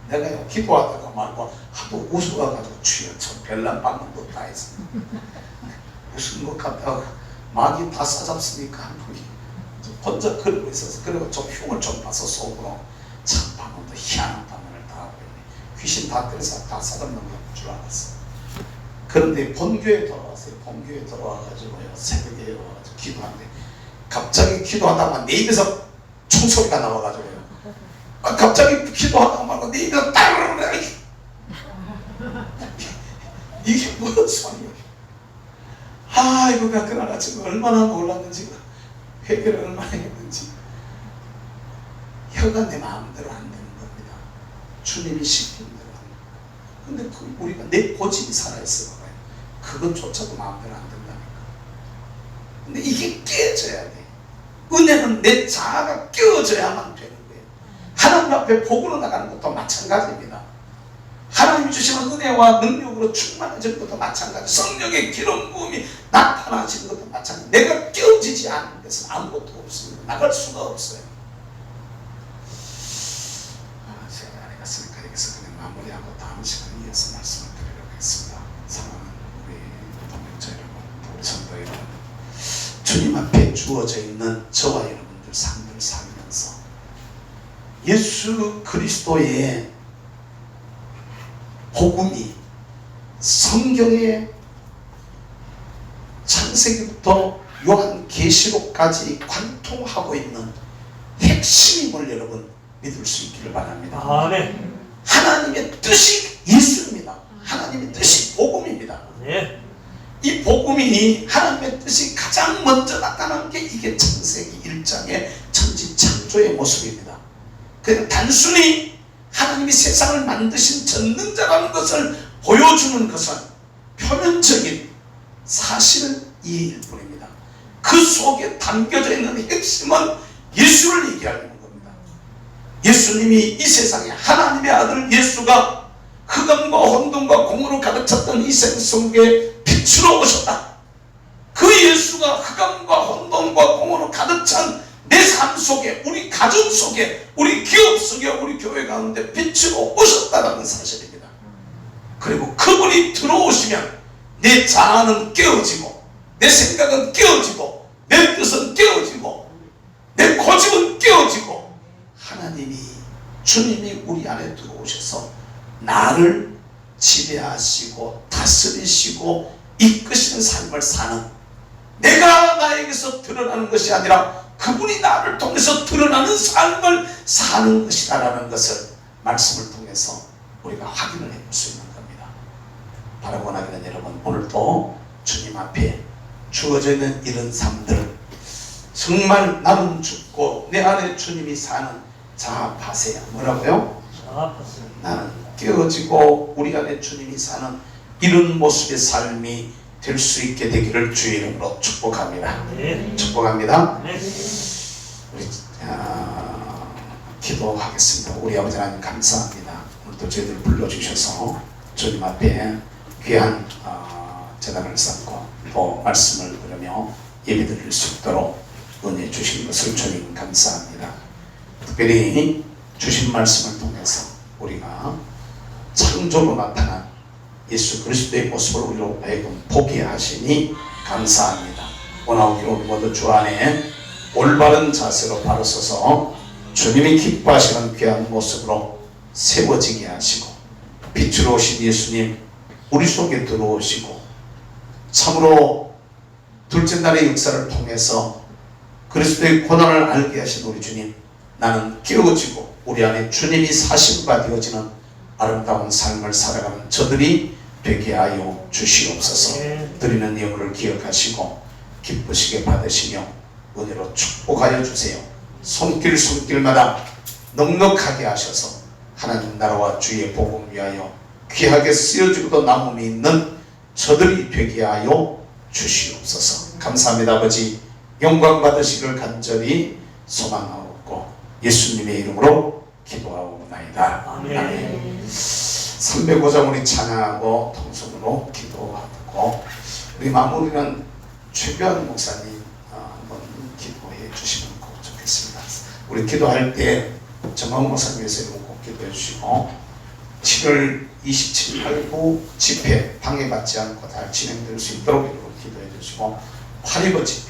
내가요 기도하다가 말고 하도 웃어가지고 주여 저 별난 방언도 다 했어 무슨 것 같다가 마귀 다 싸잡으니까 한 분이 혼자 그러고 있어서 그리고 좀 흉을 좀 봐서 속으로 참 방언도 희한한 방언을 다 하고 있네 귀신 다 때려서 다 싸잡는 줄 알았어. 그런데 본교에 돌아왔어요. 본교에 돌아와가지고요 새벽에 와가지고 기도하는데 갑자기 기도하다가 내 입에서 총소리가 나와가지고요 갑자기 기도하다가 말고 내 입에서 따르르르 이게 무슨 소리야. 이거 그날 지금 얼마나 놀랐는지 회개를 얼마나 했는지. 혀가 내 마음대로 안 되는 겁니다. 주님이 시키는 대로 안 되는 거예요. 근데 우리가 내 고집이 살아있어 봐요. 그것조차도 마음대로 안 된다니까. 근데 이게 깨져야 돼. 은혜는 내 자아가 깨어져야만 되는 거예요. 하나님 앞에 복으로 나가는 것도 마찬가지입니다. 하나님이 주시는 은혜와 능력으로 충만해지는 것도 마찬가지. 성령의 기름 부음이 나타나시는 것도 마찬가지. 내가 깨어지지 않는 것은 아무것도 없습니다. 나갈 수가 없어요. 제가 안 해갔으니까 여기서 그냥 마무리하고 다음 시간에 이어서 말씀을 드리도록 하겠습니다. 사랑하는 우리 동역자 여러분, 우리 성도 여러분, 주님 앞에 주어져 있는 저와 여러분들 삶을 살면서 예수 그리스도의 복음이 성경의 창세기부터 요한계시록까지 관통하고 있는 핵심임을 여러분 믿을 수 있기를 바랍니다. 아멘. 하나님의 뜻이 예수입니다. 하나님의 뜻이 복음입니다. 네. 이 복음이 하나님의 뜻이 가장 먼저 나타난 게 이게 창세기 1장의 천지 창조의 모습입니다. 그냥 단순히 하나님이 세상을 만드신 전능자라는 것을 보여주는 것은 표면적인 사실은 이일 뿐입니다. 그 속에 담겨져 있는 핵심은 예수를 얘기하는 겁니다. 예수님이 이 세상에 하나님의 아들 예수가 흑암과 혼돈과 공으로 가득 찼던 이 세상 속에 빛으로 오셨다. 그 예수가 흑암과 혼돈과 공으로 가득 찬 내 삶 속에, 우리 가정 속에, 우리 기업 속에, 우리 교회 가운데 빛으로 오셨다는 사실입니다. 그리고 그분이 들어오시면 내 자아는 깨어지고, 내 생각은 깨어지고, 내 뜻은 깨어지고, 내 고집은 깨어지고, 하나님이, 주님이 우리 안에 들어오셔서 나를 지배하시고 다스리시고 이끄시는 삶을 사는, 내가 나에게서 드러나는 것이 아니라 그분이 나를 통해서 드러나는 삶을 사는 것이다라는 것을 말씀을 통해서 우리가 확인을 해볼 수 있는 겁니다. 바라고 나기는 여러분, 오늘도 주님 앞에 주어져 있는 이런 삶들, 정말 나는 죽고 내 안에 주님이 사는 자아파세요. 뭐라고요? 자아파세. 나는 깨어지고 우리 안에 주님이 사는 이런 모습의 삶이 될 수 있게 되기를 주의 이름으로 축복합니다. 네. 축복합니다. 네. 우리 기도하겠습니다. 우리 아버지 하나님 감사합니다. 오늘도 저희들 불러주셔서 주님 앞에 귀한 제단을 쌓고 또 말씀을 들으며 예배드릴 수 있도록 은혜 주신 것을 주님 감사합니다. 특별히 주신 말씀을 통해서 우리가 창조로 나타난 예수 그리스도의 모습을 우리로 하여금 보게 하시니 감사합니다. 오늘 우리 모두 주 안에 올바른 자세로 바로 서서 주님이 기뻐하시는 귀한 모습으로 세워지게 하시고 빛으로 오신 예수님 우리 속에 들어오시고 참으로 둘째 날의 역사를 통해서 그리스도의 고난을 알게 하신 우리 주님, 나는 깨어지고 우리 안에 주님이 사신 바 되어지는 아름다운 삶을 살아가는 저들이 되게 하여 주시옵소서. 드리는 예물을 기억하시고 기쁘시게 받으시며 은혜로 축복하여 주세요. 손길마다 넉넉하게 하셔서 하나님 나라와 주의 복음 위하여 귀하게 쓰여지고도 남음이 있는 저들이 되게 하여 주시옵소서. 감사합니다. 아버지, 영광 받으시길 간절히 소망하옵고 예수님의 이름으로 기도하옵나이다. 아멘. 305장 우리 찬양하고 통성으로 기도하고 우리 마무리는 최변 목사님 한번 기도해 주시면 좋겠습니다. 우리 기도할 때 정광 목사님 위해서 꼭 기도해 주시고 7월 27, 8, 9 집회 방해받지 않고 잘 진행될 수 있도록 기도해 주시고 8.15 집회